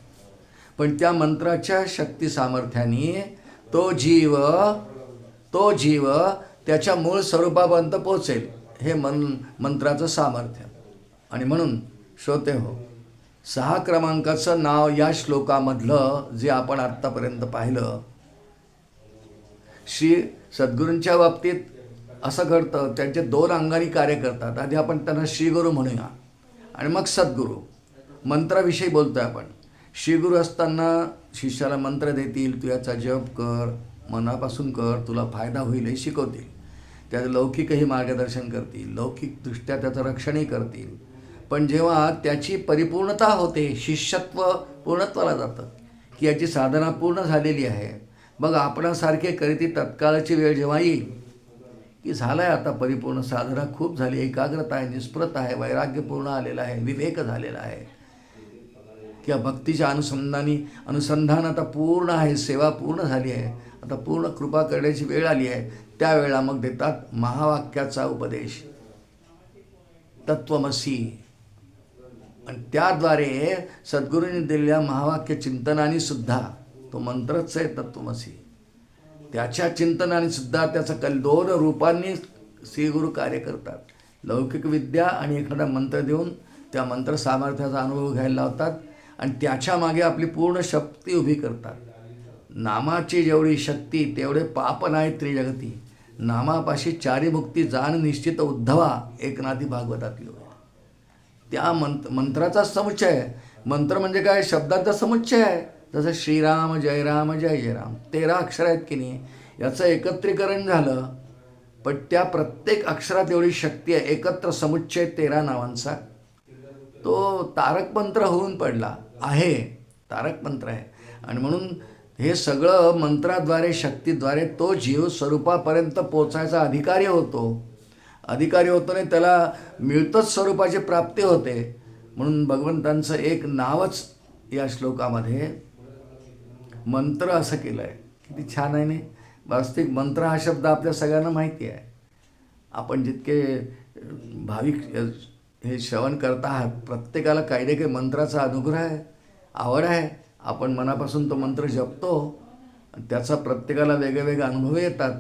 पण त्या मंत्राच्या शक्ती सामर्थ्याने तो जीव त्याच्या मूळ स्वरूपापर्यंत पोचेल, हे मंत्राचं सामर्थ्य. आणि म्हणून श्रोते हो, 6 क्रमांकाचं नाव या श्लोकामधलं जे आपण आत्तापर्यंत पाहिलं, श्री सद्गुरूंच्या बाबतीत असं घडतं, त्यांचे 2 अंगाने कार्य करतात. आधी आपण त्यांना श्रीगुरू म्हणूया, आणि मग सद्गुरू. मंत्राविषयी बोलतोय आपण. श्रीगुरू असताना शिष्याला मंत्र देतील, तू याचा जप कर, मनापासून कर, तुला फायदा होईल हे शिकवतील. त्याचं लौकिकही मार्गदर्शन करतील, लौकिकदृष्ट्या त्याचं रक्षणही करतील. पण जेव्हा त्याची परिपूर्णता होते, शिष्यत्व पूर्णत्वाला जातं, की याची साधना पूर्ण झालेली आहे, मग आपणासारखे करीती तत्काळची वेळ जेव्हा येईल की झालं आहे आता परिपूर्ण साधना खूप झाली, एकाग्रता आहे, निस्पृहता आहे, वैराग्य पूर्ण आलेलं आहे, विवेक झालेला आहे, किंवा भक्तीच्या अनुसंधान आता पूर्ण आहे, सेवा पूर्ण झाली आहे, आता पूर्ण कृपा करण्याची वेळ आली आहे, त्यावेळेला मग देतात महावाक्याचा उपदेश, तत्वमसी. आणि त्याद्वारे सद्गुरूंनी दिलेल्या महावाक्य चिंतनाने सुद्धा, तो मंत्रच आहे तत्वमसी, त्याच्या चिंतनाने सुद्धा त्याचा 2 रूपांनी श्रीगुरू कार्य करतात. लौकिक विद्या आणि एखादा मंत्र देऊन त्या मंत्र सामर्थ्याचा अनुभव घ्यायला लावतात आणि त्याच्या मागे आपली पूर्ण शक्ती उभी करतात. नामाची जेवढी शक्ती तेवढे पाप नाही त्रिजगती. नामापाशी चारी मुक्ती जाण निश्चित उद्धवा एकनाथी भागवतातली होय. त्या मंत्राचा समुच्चय. मंत्र म्हणजे काय? शब्दाचा समुच्चय आहे. जसं श्रीराम जय राम जय जय राम 13 अक्षर आहेत की नाही, याचं एकत्रीकरण झालं. पण त्या प्रत्येक अक्षरात एवढी शक्ती आहे. एकत्र समुच्चय 13 नावांचा तो तारक मंत्र होऊन पडला आहे. तारक मंत्र आहे. आणि म्हणून हे सगळं मंत्राद्वारे शक्तीद्वारे तो जीव स्वरूपापर्यंत पोचायचा अधिकारी होतो. अधिकारी होतो नाही, त्याला मिळतंच स्वरूपाची प्राप्ती होते. म्हणून भगवंतांचं एक नावच या श्लोकामध्ये मंत्र असं केलं आहे. किती छान आहे नाही? वास्तविक मंत्र हा शब्द आपल्या सगळ्यांना माहिती आहे. आपण जितके भाविक हे श्रवण करत आहात, प्रत्येकाला काही ना काही मंत्राचा अनुग्रह आहे, आवड आहे. आपण मनापासून तो मंत्र जपतो. त्याचा प्रत्येकाला वेगवेगळे अनुभव येतात.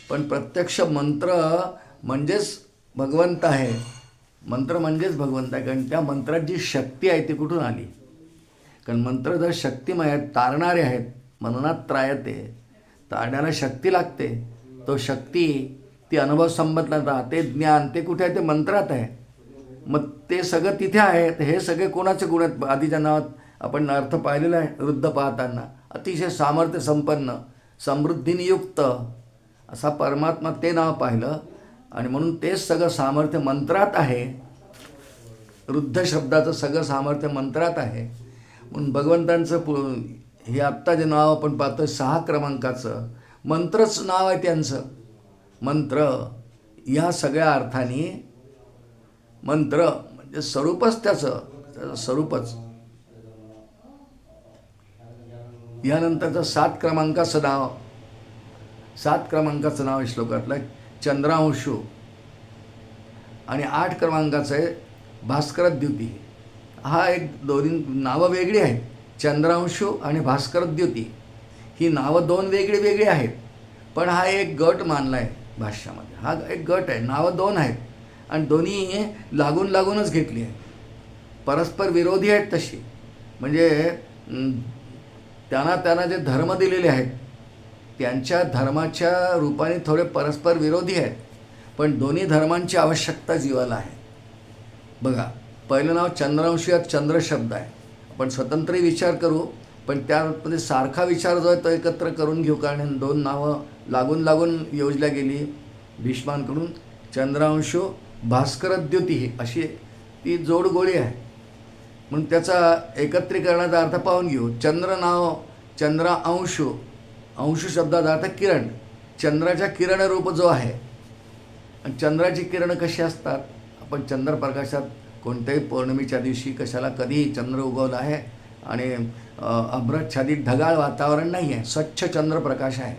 पण प्रत्यक्ष मंत्र म्हणजेच भगवंत आहे. मंत्र म्हणजेच भगवंत आहे. कारण त्या मंत्रात जी शक्ती आहे ती कुठून आली? कारण मंत्र जर शक्तिमय आहेत, तारणारे आहेत. मननात त्रायते, तारण्याला शक्ती लागते. तो शक्ती, ती अनुभव संबंधता, ते ज्ञान, ते कुठे आहे? ते मंत्रात आहे. मग ते सगळं तिथे आहे. तर हे सगळे कोणाचे गुण आहेत? आधीच्या नावात आपण अर्थ पाहिलेला आहे. वृद्ध पाहताना अतिशय सामर्थ्य संपन्न, समृद्धीनियुक्त असा परमात्मा, ते नाव पाहिलं. आणि म्हणून तेच सगळं सामर्थ्य मंत्रात आहे. वृद्ध शब्दाचं सगळं सामर्थ्य मंत्रात आहे. म्हणून भगवंतांचं हे आत्ता जे नाव आपण पाहतो 6 क्रमांकाचं मंत्रच नाव आहे त्यांचं. मंत्र या सगळ्या अर्थाने मंत्र म्हणजे स्वरूपच त्याचं स्वरूपच. यानंतरचं 7 क्रमांकाचं नाव, 7 क्रमांकाचं नाव श्लोकातलं चंद्रांशू. आणि 8 क्रमांकाचं आहे भास्करद्युती. हा एक दोन्ही नावं वेगळी आहेत. चंद्रांशू आणि भास्करद्युती ही नावं 2 वेगळी आहेत. पण हा एक गट मानला आहे भाष्यामध्ये. हा एक गट आहे. नावं 2 आहेत आणि दोन्ही लागूनच घेतली आहे. परस्पर विरोधी आहेत तशी. म्हणजे त्यांना जे धर्म दिलेले आहेत त्यांच्या धर्माच्या रूपाने थोडे परस्पर विरोधी आहेत. पण दोन्ही धर्मांची आवश्यकता जीवाला आहे. बघा, पहिलं नाव चंद्रांशू, यात चंद्र शब्द आहे. आपण स्वतंत्रही विचार करू, पण त्यामध्ये सारखा विचार जो आहे तो एकत्र करून घेऊ. कारण 2 नावं लागून योजल्या गेली भीष्मांकडून. चंद्रांशू भास्करद्युती अशी ती जोडगोळी आहे. म्हणून त्याचा एकत्रीकरणाचा अर्थ पाहून घेऊ. चंद्र नाव चंद्रांशू, अंशू शब्दाचा अर्थ किरण. चंद्राच्या किरण रूप जो आहे. आणि चंद्राची किरण कशी असतात? आपण चंद्रप्रकाशात कोणत्याही पौर्णिमेच्या दिवशी कशाला कधीही चंद्र उगवला आहे आणि अभ्रच्छादित ढगाळ वातावरण नाही आहे, स्वच्छ चंद्रप्रकाश आहे.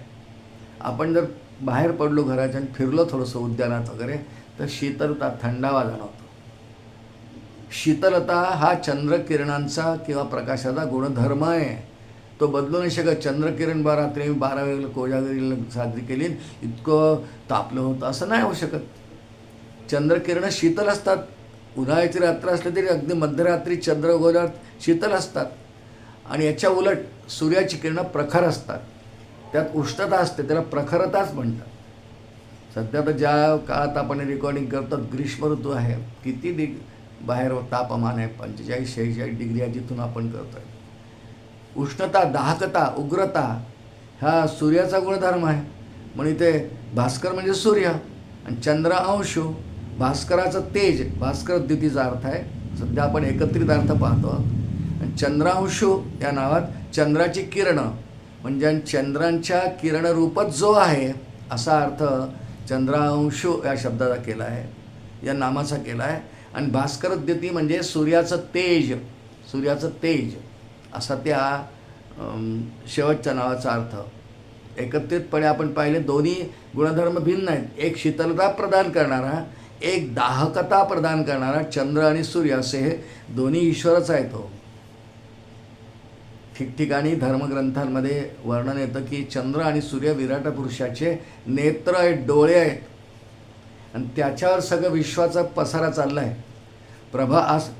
आपण जर बाहेर पडलो घराच्या आणि फिरलो थोडंसं उद्यानात वगैरे, तर शीतलता, थंडावा जाणवतो. शीतलता हा चंद्रकिरणांचा किंवा प्रकाशाचा गुणधर्म आहे. तो बदलू नाही शकत. चंद्रकिरण रात्री 12 वेळेला कोजागिरीला साजरी केली, इतकं तापलं होतं असं नाही होऊ शकत. चंद्रकिरणं शीतल असतात. उन्हाळ्याची रात्र असली तरी अगदी मध्यरात्री चंद्र उगवल्यावर शीतल असतात. आणि याच्या उलट सूर्याची किरणं प्रखर असतात. त्यात उष्णता असते, त्याला प्रखरताच म्हणतात. सध्या तर ज्या काळात आपण रेकॉर्डिंग करतो ग्रीष्म ऋतू आहे. किती बाहेर तापमान आहे, 45-46 डिग्री आहे जिथून आपण करतो आहे. उष्णता, दाहकता, उग्रता हा सूर्याचा गुणधर्म आहे. म्हणून इथे भास्कर म्हणजे सूर्य आणि चंद्रांशू भास्कराचं तेज, भास्करद्युतीचा अर्थ आहे. सध्या आपण एकत्रित अर्थ पाहतो. आणि चंद्रांशू या नावात चंद्राची किरणं म्हणजे चंद्रांच्या किरणरूपच जो आहे असा अर्थ चंद्रांशू या शब्दाचा केला आहे, या नामाचा केला आहे. आणि भास्करद्युती म्हणजे सूर्याचं तेज, सूर्याचं तेज असा त्या शेवटच्या नावाचा अर्थ. एकत्रितपणे आपण पाहिले दोन्ही गुणधर्म भिन्न आहेत. एक शीतलता प्रदान करणारा, एक दाहकता प्रदान करणारा चंद्र आणि सूर्य असे हे दोन्ही ईश्वरच आहेत. हो, ठिकठिकाणी धर्मग्रंथांमध्ये वर्णन येतं की चंद्र आणि सूर्य विराट पुरुषाचे नेत्र आहेत, डोळे आहेत. आणि त्याच्यावर सगळं विश्वाचा पसारा चालला आहे.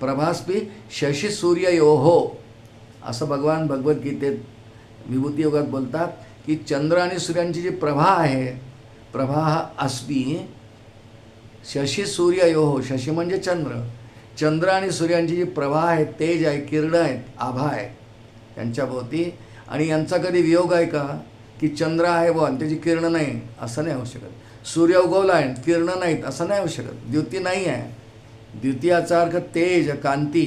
प्रभास्पी शशी सूर्य योहो असं भगवान भगवद्गीतेत विभूती योगात बोलतात की चंद्र आणि सूर्यांची जी प्रभा आहे, प्रभा अस्पी शशी सूर्य योहो, शशी म्हणजे चंद्र, चंद्र आणि सूर्यांची जी प्रभा आहे, तेज आहे, किरण आहेत, आभा आहे त्यांच्या भोवती. आणि यांचा कधी वियोग आहे का की चंद्र आहे व आणि त्याची किरण नाही, असं नाही होऊ शकत. सूर्य उगवला आहे, किरण नाहीत, असं नाही होऊ शकत. द्युती नाही आहे. द्वितीयाचा अर्थ तेज, कांती.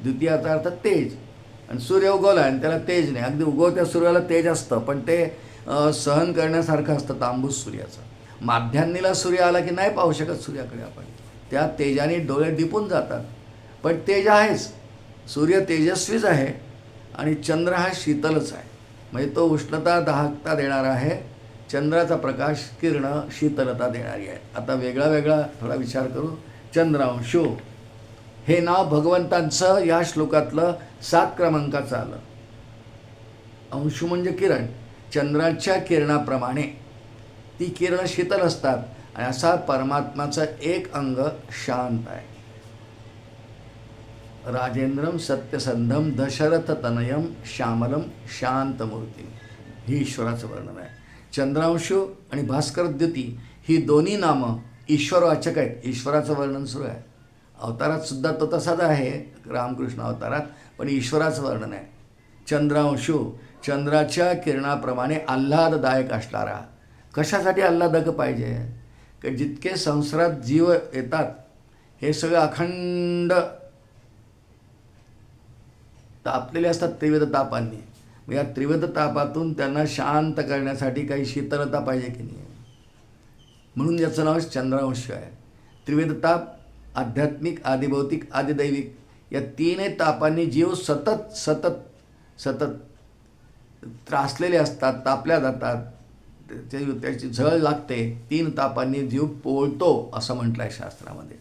द्वितीयाचा अर्थ तेज. आणि सूर्य उगवला आहे आणि त्याला तेज नाही. अगदी उगवत्या सूर्याला तेज असतं, पण ते सहन करण्यासारखं असतं तांबूस सूर्याचं. माध्यान्नीला सूर्य आला की नाही पाहू शकत सूर्याकडे आपण, त्या तेजाने डोळे दिपून जातात. पण तेज आहेच. सूर्य तेजस्वीच आहे आणि चंद्र हा शीतलच आहे. म्हणजे तो उष्णता दाहकता देणारा आहे. चंद्राचा प्रकाश किरण शीतलता देणारी आहे. आता वेगळा वेगळा थोडा विचार करू. चंद्रांशु हे नाव भगवंतांचं या श्लोकातलं 7 क्रमांकाचं आलं. अंशु म्हणजे किरण. चंद्राच्या किरणाप्रमाणे ती किरण शीतल असतात आणि असा परमात्माचं एक अंग शांत आहे. राजेंद्रम सत्यसंधम दशरथ तनयम श्यामलम शांतमूर्ती, ही ईश्वराचं वर्णन आहे. चंद्रांशु आणि भास्कर द्युती ही दोन्ही नामं ईश्वरवाचक आहेत. ईश्वराचं वर्णन सुरू आहे. अवतारात सुद्धा तो तसाच आहे, रामकृष्ण अवतारात, पण ईश्वराचं वर्णन आहे. चंद्रांशु चंद्राच्या किरणाप्रमाणे आल्हाददायक असणारा. कशासाठी आल्हादक पाहिजे? की जितके संसारात जीव येतात हे सगळं अखंड तापलेले असतात त्रिविध तापांनी. या त्रिविध तापातून त्यांना शांत करण्यासाठी काही शीतलता पाहिजे की नाही, म्हणून याचं नाव चंद्रांश आहे. त्रिविध ताप आध्यात्मिक, आदिभौतिक, आदिदैविक या तीनही तापांनी जीव सतत सतत सतत त्रासलेले असतात, तापल्या जातात, त्याची झळ लागते. 3 तापांनी जीव पोळतो असं म्हटलं आहे शास्त्रामध्ये.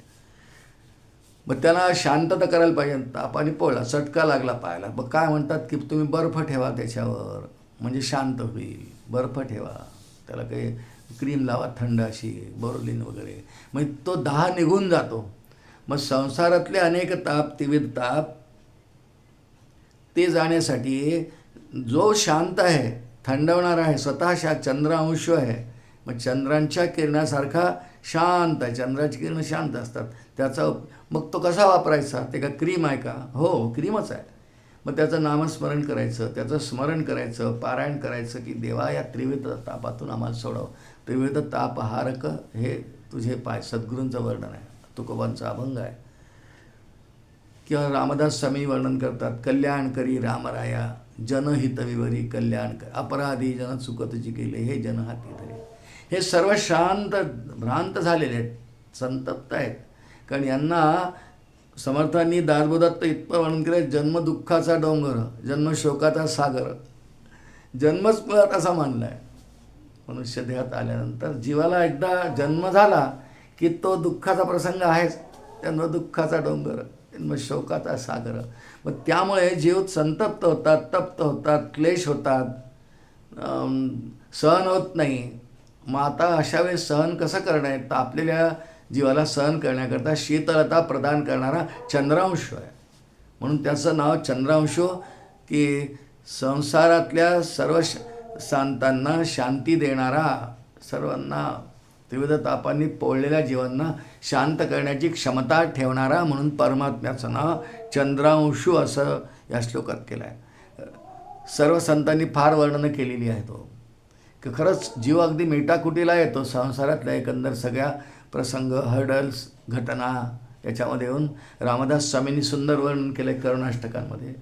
मग त्यांना शांतता करायला पाहिजे. तापाने पोळला, चटका लागला पायाला, मग काय म्हणतात की तुम्ही बर्फ ठेवा त्याच्यावर म्हणजे शांत होईल. बर्फ ठेवा, त्याला काही क्रीम लावा थंड अशी, बोरोलिन वगैरे, म्हणजे तो दाह निघून जातो. मग संसारातले अनेक ताप, त्रिविध ताप ते जाण्यासाठी जो शांत आहे, थंडवणार आहे, स्वतः चंद्रांश आहे. मग चंद्रांच्या किरणासारखा शांत आहे. चंद्राची किरण शांत असतात. त्याचा मग तो कसा वापरायचा? ते का क्रीम आहे का? हो, क्रीमच आहे. मग त्याचं नामस्मरण करायचं, त्याचं स्मरण करायचं, पारायण करायचं की देवा या त्रिविध तापातून आम्हाला सोडव. त्रिविध तापहारक हे तुझे पाय, सद्गुरूंचं वर्णन आहे, तुकोबांचा अभंग आहे. किंवा रामदास स्वामी वर्णन करतात, कल्याण करी रामराया जनहितविवरी कल्याण कर, अपराधी जन चुकतची केले हे जन हाती धरे. हे सर्व शांत भ्रांत झालेले आहेत, संतप्त आहेत. कारण यांना समर्थांनी दासबोधात इतकं वर्णन केलं, जन्मदुःखाचा डोंगर, जन्मशोकाचा सागर, जन्मच मुळात असा मानला आहे. मनुष्य देहात आल्यानंतर जीवाला एकदा जन्म झाला की तो दुःखाचा प्रसंग आहेच. जन्मदुःखाचा डोंगर, जन्मशोकाचा सागर. मग त्यामुळे जीव संतप्त होतात, तप्त होतात, क्लेश होतात, सहन होत नाही. मग आता अशा वेळेस सहन कसं करणं आहे? तर आपल्याला जीवाला सहन करण्याकरता शीतलता प्रदान करणारा चंद्रांश आहे. म्हणून त्याचं नाव चंद्रांश, की संसारातल्या सर्व शांतांना शांती देणारा, सर्वांना त्रिविध तापांनी पोळलेल्या जीवांना शांत करण्याची क्षमता ठेवणारा, म्हणून परमात्म्याचं नाव चंद्रांशु असं या श्लोकात केलं आहे. सर्व संतांनी फार वर्णनं केलेली आहे तो, की खरंच जीव अगदी मेटाकुटीला येतो. संसारातल्या एकंदर सगळ्या प्रसंग, हर्डल्स, घटना याच्यामध्ये येऊन रामदास स्वामींनी सुंदर वर्णन केलं आहे करुणाष्टकांमध्ये.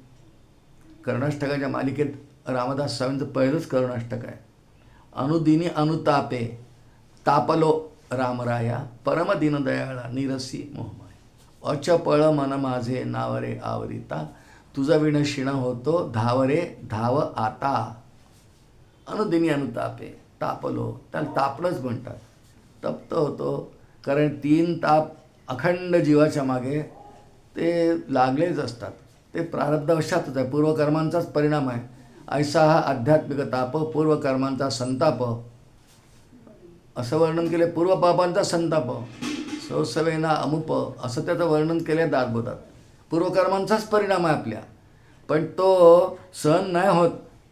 करुणाष्टकाच्या मालिकेत रामदास स्वामींचं पहिलंच करुणाष्टक आहे. अनुदिनी अनुतापे तापलो रामराया परम दीनदयाळा निरसी मोहमाया, अचपळ मन माझे नावरे आवरिता, तुझा विण शिण होतो धावरे धाव आता. अनुदिनी अनुतापे, तापलो, त्याला तापणंच म्हणतात. तप्त होतो कारण 3 ताप अखंड जीवाच्या मागे ते लागलेच असतात. ते प्रारब्धवशातच आहे, पूर्वकर्मांचाच परिणाम आहे. ऐसा हा आध्यात्मिक ताप, पूर्वकर्मांचा संताप असं वर्णन केलं. पूर्वपापांचा संताप सौसवेना अमुप असं त्याचं वर्णन केलं दासबोधात. पूर्वकर्मांचाच परिणाम आहे आपल्या, पण तो सहन नाही होत,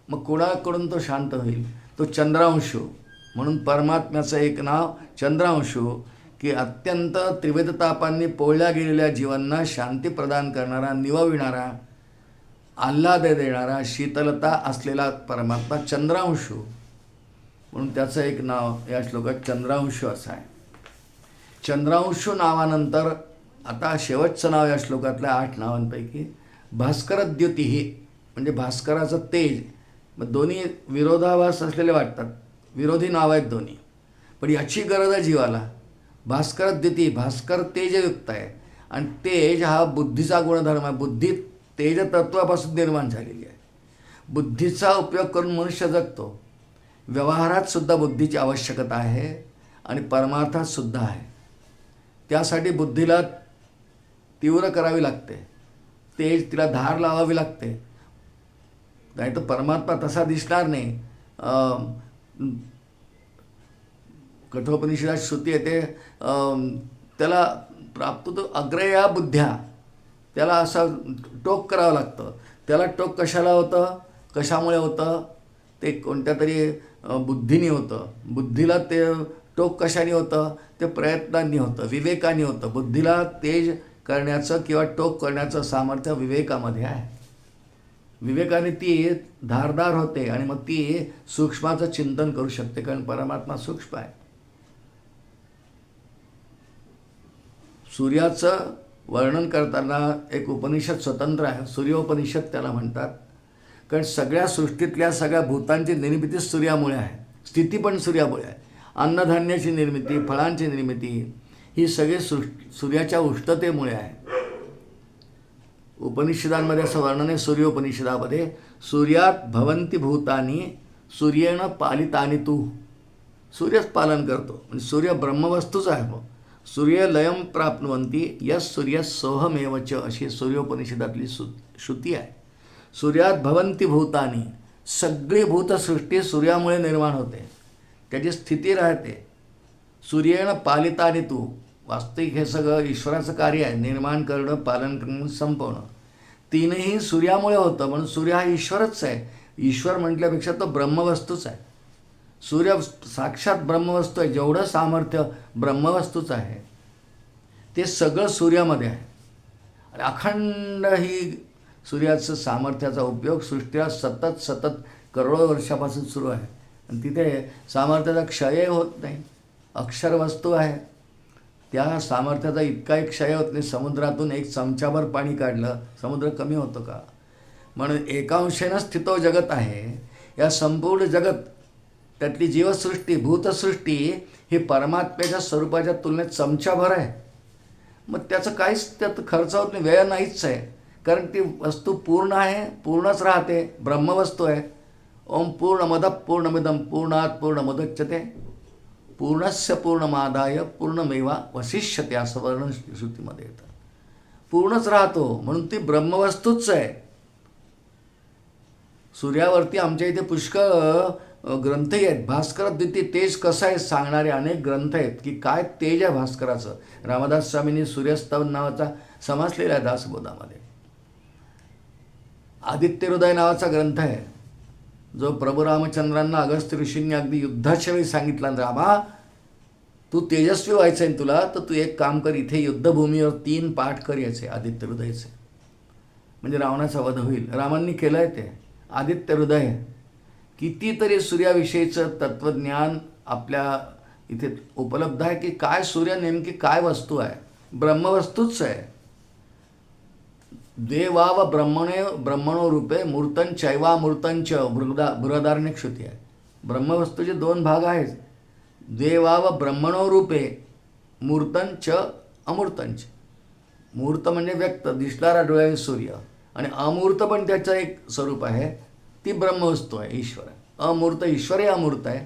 मग कुणाकडून तो शांत होईल? तो चंद्रांशू. म्हणून परमात्म्याचं एक नाव चंद्रांशू, की अत्यंत त्रिविध तापांनी पोळल्या गेलेल्या जीवांना शांती प्रदान करणारा, निवविणारा, आल्हाद देणारा, शीतलता असलेला परमात्मा चंद्रांशू. म्हणून त्याचं एक नाव या श्लोकात चंद्रांशू असं आहे. चंद्रांशू नावानंतर आता शेवटचं नाव या श्लोकातल्या 8 नावांपैकी भास्करद्युतीही, म्हणजे भास्कराचं तेज. मग दोन्ही विरोधाभास असलेले वाटतात, विरोधी नाव आहेत दोन्ही, पण याची गरज आहे जीवाला. भास्करद्युती, भास्कर तेजयुक्त आहे, आणि तेज हा बुद्धीचा गुणधर्म आहे. बुद्धी तेज तत्वापासून निर्माण झालेली आहे. बुद्धीचा उपयोग करून मनुष्य जगतो. व्यवहारात सुद्धा बुद्धीची आवश्यकता आहे आणि परमार्थात सुद्धा आहे. त्यासाठी बुद्धीला तीव्र करावी लागते, तेज तिला धार लावावी लागते, नाही तर परमात्मा तसा दिसणार नाही. कठोपनिषदात श्रुती येते, त्याला प्राप्त तो अग्रया बुद्ध्या, त्याला असं टोक करावं लागतं. त्याला टोक कशाला होतं, कशामुळे होतं? ते कोणत्या तरी बुद्धीने होतं. बुद्धीला ते टोक कशाने होतं? ते प्रयत्नांनी होतं, विवेकाने होतं. बुद्धीला तेज करण्याचं किंवा टोक करण्याचं सामर्थ्य विवेकामध्ये आहे. विवेकाने ती धारदार होते आणि मग ती सूक्ष्माचं चिंतन करू शकते, कारण परमात्मा सूक्ष्म आहे. सूर्याचं वर्णन करताना एक उपनिषद स्वतंत्र आहे, सूर्योपनिषद त्याला म्हणतात. कारण सगळ्या सृष्टीतल्या सगळ्या भूतांची निर्मिती सूर्यामुळे आहे, स्थिती पण सूर्यामुळे आहे. अन्नधान्याची निर्मिती, फळांची निर्मिती ही सगळी सूर्याच्या उष्णतेमुळे आहे. उपनिषदांमध्ये असं वर्णन आहे सूर्योपनिषदामध्ये, सूर्यात भवंती भूतानी सूर्येण पालितानी तू. सूर्यच पालन करतो, म्हणजे सूर्य ब्रह्मवस्तूच आहे. सूर्य लयम प्राप्नुवंती यस सूर्य सोहमेवच, अशी सूर्योपनिषदातली श्रुती आहे. सूर्यात भवंती भूतानी, सगळी भूतसृष्टी सूर्यामुळे निर्माण होते, त्याची स्थिती राहते. सूर्येण पालितानी तू, वास्तविक हे सगळं ईश्वराचं कार्य आहे, निर्माण करणं, पालन करणं, संपवणं. तीनही सूर्यामुळे होतं, म्हणून सूर्य हा ईश्वरच आहे. ईश्वर म्हटल्यापेक्षा तो ब्रह्मवस्तूच आहे. सूर्य साक्षात ब्रह्मवस्तू आहे. जेवढं सामर्थ्य ब्रह्मवस्तूच आहे ते सगळं सूर्यामध्ये आहे. आणि अखंड ही सूर्याचं सामर्थ्याचा उपयोग सृष्टीला सतत करोडो वर्षापासून सुरू आहे. आणि तिथे सामर्थ्याचा क्षय होत नाही. अक्षर वस्तू आहे, त्या सामर्थ्याचा इतकाही क्षय होत नाही. समुद्रातून एक चमचाभर पाणी काढलं, समुद्र कमी होतं का? म्हणून एकांशेनं स्थितो जगत आहे. या संपूर्ण जगत, त्यातली जीवसृष्टी, भूतसृष्टी ही परमात्म्याच्या स्वरूपाच्या तुलनेत चमचाभर आहे. मग त्याचं काहीच त्यात खर्च होत नाही, व्यय नाहीच आहे. कारण ती वस्तू पूर्ण आहे, पूर्णच राहते, ब्रह्मवस्तू आहे. ओम पूर्णमद पूर्णमिदं पूर्णात् पूर्णमुदच्यते पूर्णस्य पूर्णमादाय पूर्णमेवा वसिष्यते, असं वर्णन श्रुतीमध्ये येतं. पूर्णच राहतो, म्हणून ती ब्रह्मवस्तूच आहे. सूर्यावरती आमच्या इथे पुष्कळ ग्रंथही आहेत. भास्करद्युती, तेज कसं आहे सांगणारे अनेक ग्रंथ आहेत, की काय तेज आहे भास्कराचं. रामदास स्वामींनी सूर्यस्तवन नावाचा समास लिहिला आहे दासबोधामध्ये. आदित्य हृदय नावाचा ग्रंथ आहे, जो प्रभू रामचंद्रांना अगस्त्य ऋषींनी अगदी युद्धाच्या वेळी सांगितला, रामा तू तेजस्वी व्हायचं आहे तुला, तर तू एक काम कर, इथे युद्धभूमीवर 3 पाठ कर याचे आदित्य हृदयचे, म्हणजे रावणाचा वध होईल. रामांनी केलं आहे ते. आदित्य हृदय कितीतरी सूर्याविषयीचं तत्त्वज्ञान आपल्या इथे उपलब्ध आहे, की काय सूर्य नेमकी काय वस्तू आहे. ब्रह्मवस्तूच आहे. देवाव ब्रह्मणो रूपे मूर्तन चैवा मूर्तंच बृहदारण्यक श्रुती आहे. ब्रह्मवस्तूचे 2 भाग आहेत. देवाव ब्रह्मणो रूपे मूर्तन च अमूर्तंच. मूर्त म्हणजे व्यक्त, दिसणारा डोळ्याने सूर्य, आणि अमूर्त पण त्याचं एक स्वरूप आहे, ती ब्रह्मवस्तू आहे, ईश्वर आहे. अमूर्त ईश्वरही अमूर्त आहे,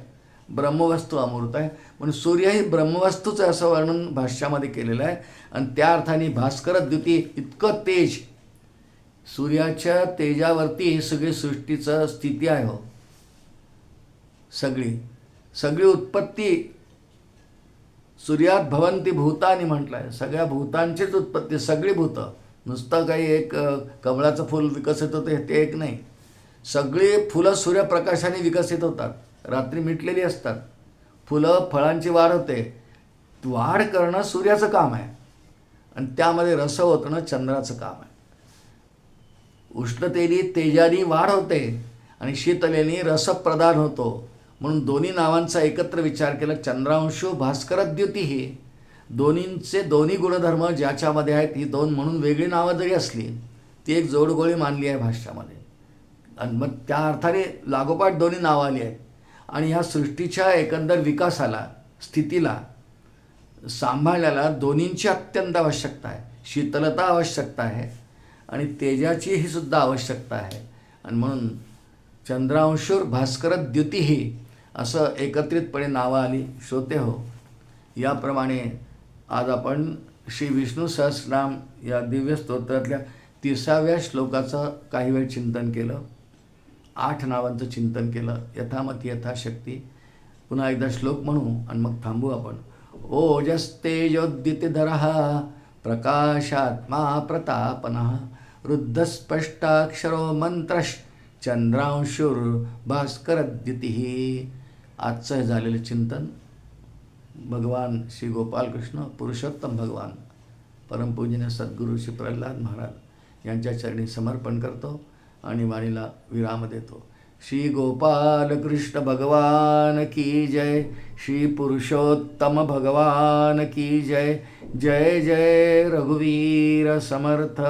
ब्रह्मवस्तू अमूर्त आहे. म्हणून सूर्य ही ब्रह्मवस्तूच आहे असं वर्णन भाष्यामध्ये केलेलं आहे. आणि त्या अर्थाने भास्करद्युती, इतकं तेज, सूर्याच्या तेजावरती ही सगळी सृष्टीचं स्थिती आहे. हो, सगळी उत्पत्ती सूर्यात भवंती भूतानी म्हटलं आहे. सगळ्या भूतांचीच उत्पत्ती, सगळी भूतं. नुसतं काही एक कमळाचं फूल विकसित होतं ते एक नाही. सगळी फुलं सूर्यप्रकाशाने विकसित होतात, रात्री मिटलेली असतात. फुलं फळांची वाढ होते. वाढ करणं सूर्याचं काम आहे आणि त्यामध्ये रस ओतणं चंद्राचं काम आहे. उष्णतेने तेजाने वाढ होते आणि शीतलेने रस प्रदान होतो. म्हणून दोन्ही नावांचा एकत्र विचार केला. चंद्रांशू भास्करद्युती ही दोन्हींचे दोन्ही गुणधर्म ज्याच्यामध्ये आहेत, ही दोन म्हणून वेगळी नावं जरी असली ती एक जोडगोळी मानली आहे भाष्यामध्ये. आणि मग त्या अर्थाने लागोपाठ दोन्ही नावं आली आहेत. आणि ह्या सृष्टीच्या एकंदर विकासाला, स्थितीला सांभाळण्याला दोन्हींची अत्यंत आवश्यकता आहे. शीतलता आवश्यकता आहे आणि तेजाचीही सुद्धा आवश्यकता आहे. आणि म्हणून चंद्रांशूर भास्करद्युती ही असं एकत्रितपणे नावं आली. श्रोते हो, याप्रमाणे आज आपण श्री विष्णू सहस्रनाम या दिव्य स्तोत्रातल्या 30व्या श्लोकाचं काही वेळ चिंतन केलं. 8 नावांचं चिंतन केलं, यथामती यथाशक्ती. पुन्हा एकदा श्लोक म्हणू आणि मग थांबू आपण. ओजस्तेजोद्युतिधरः प्रकाशात्मा प्रतापनः रुद्धस्पष्टाक्षरो मंत्रश्चंद्रांशुर्भास्करद्युतिः. आजचं हे झालेलं चिंतन भगवान श्री गोपालकृष्ण पुरुषोत्तम भगवान परमपूजनीय सद्गुरू श्री प्रल्हाद महाराज यांच्या चरणी समर्पण करतो आणि वाणीला विराम देतो. श्री गोपाल कृष्ण भगवान की जय. श्री पुरुषोत्तम भगवान की जय. जय जय रघुवीर समर्थ.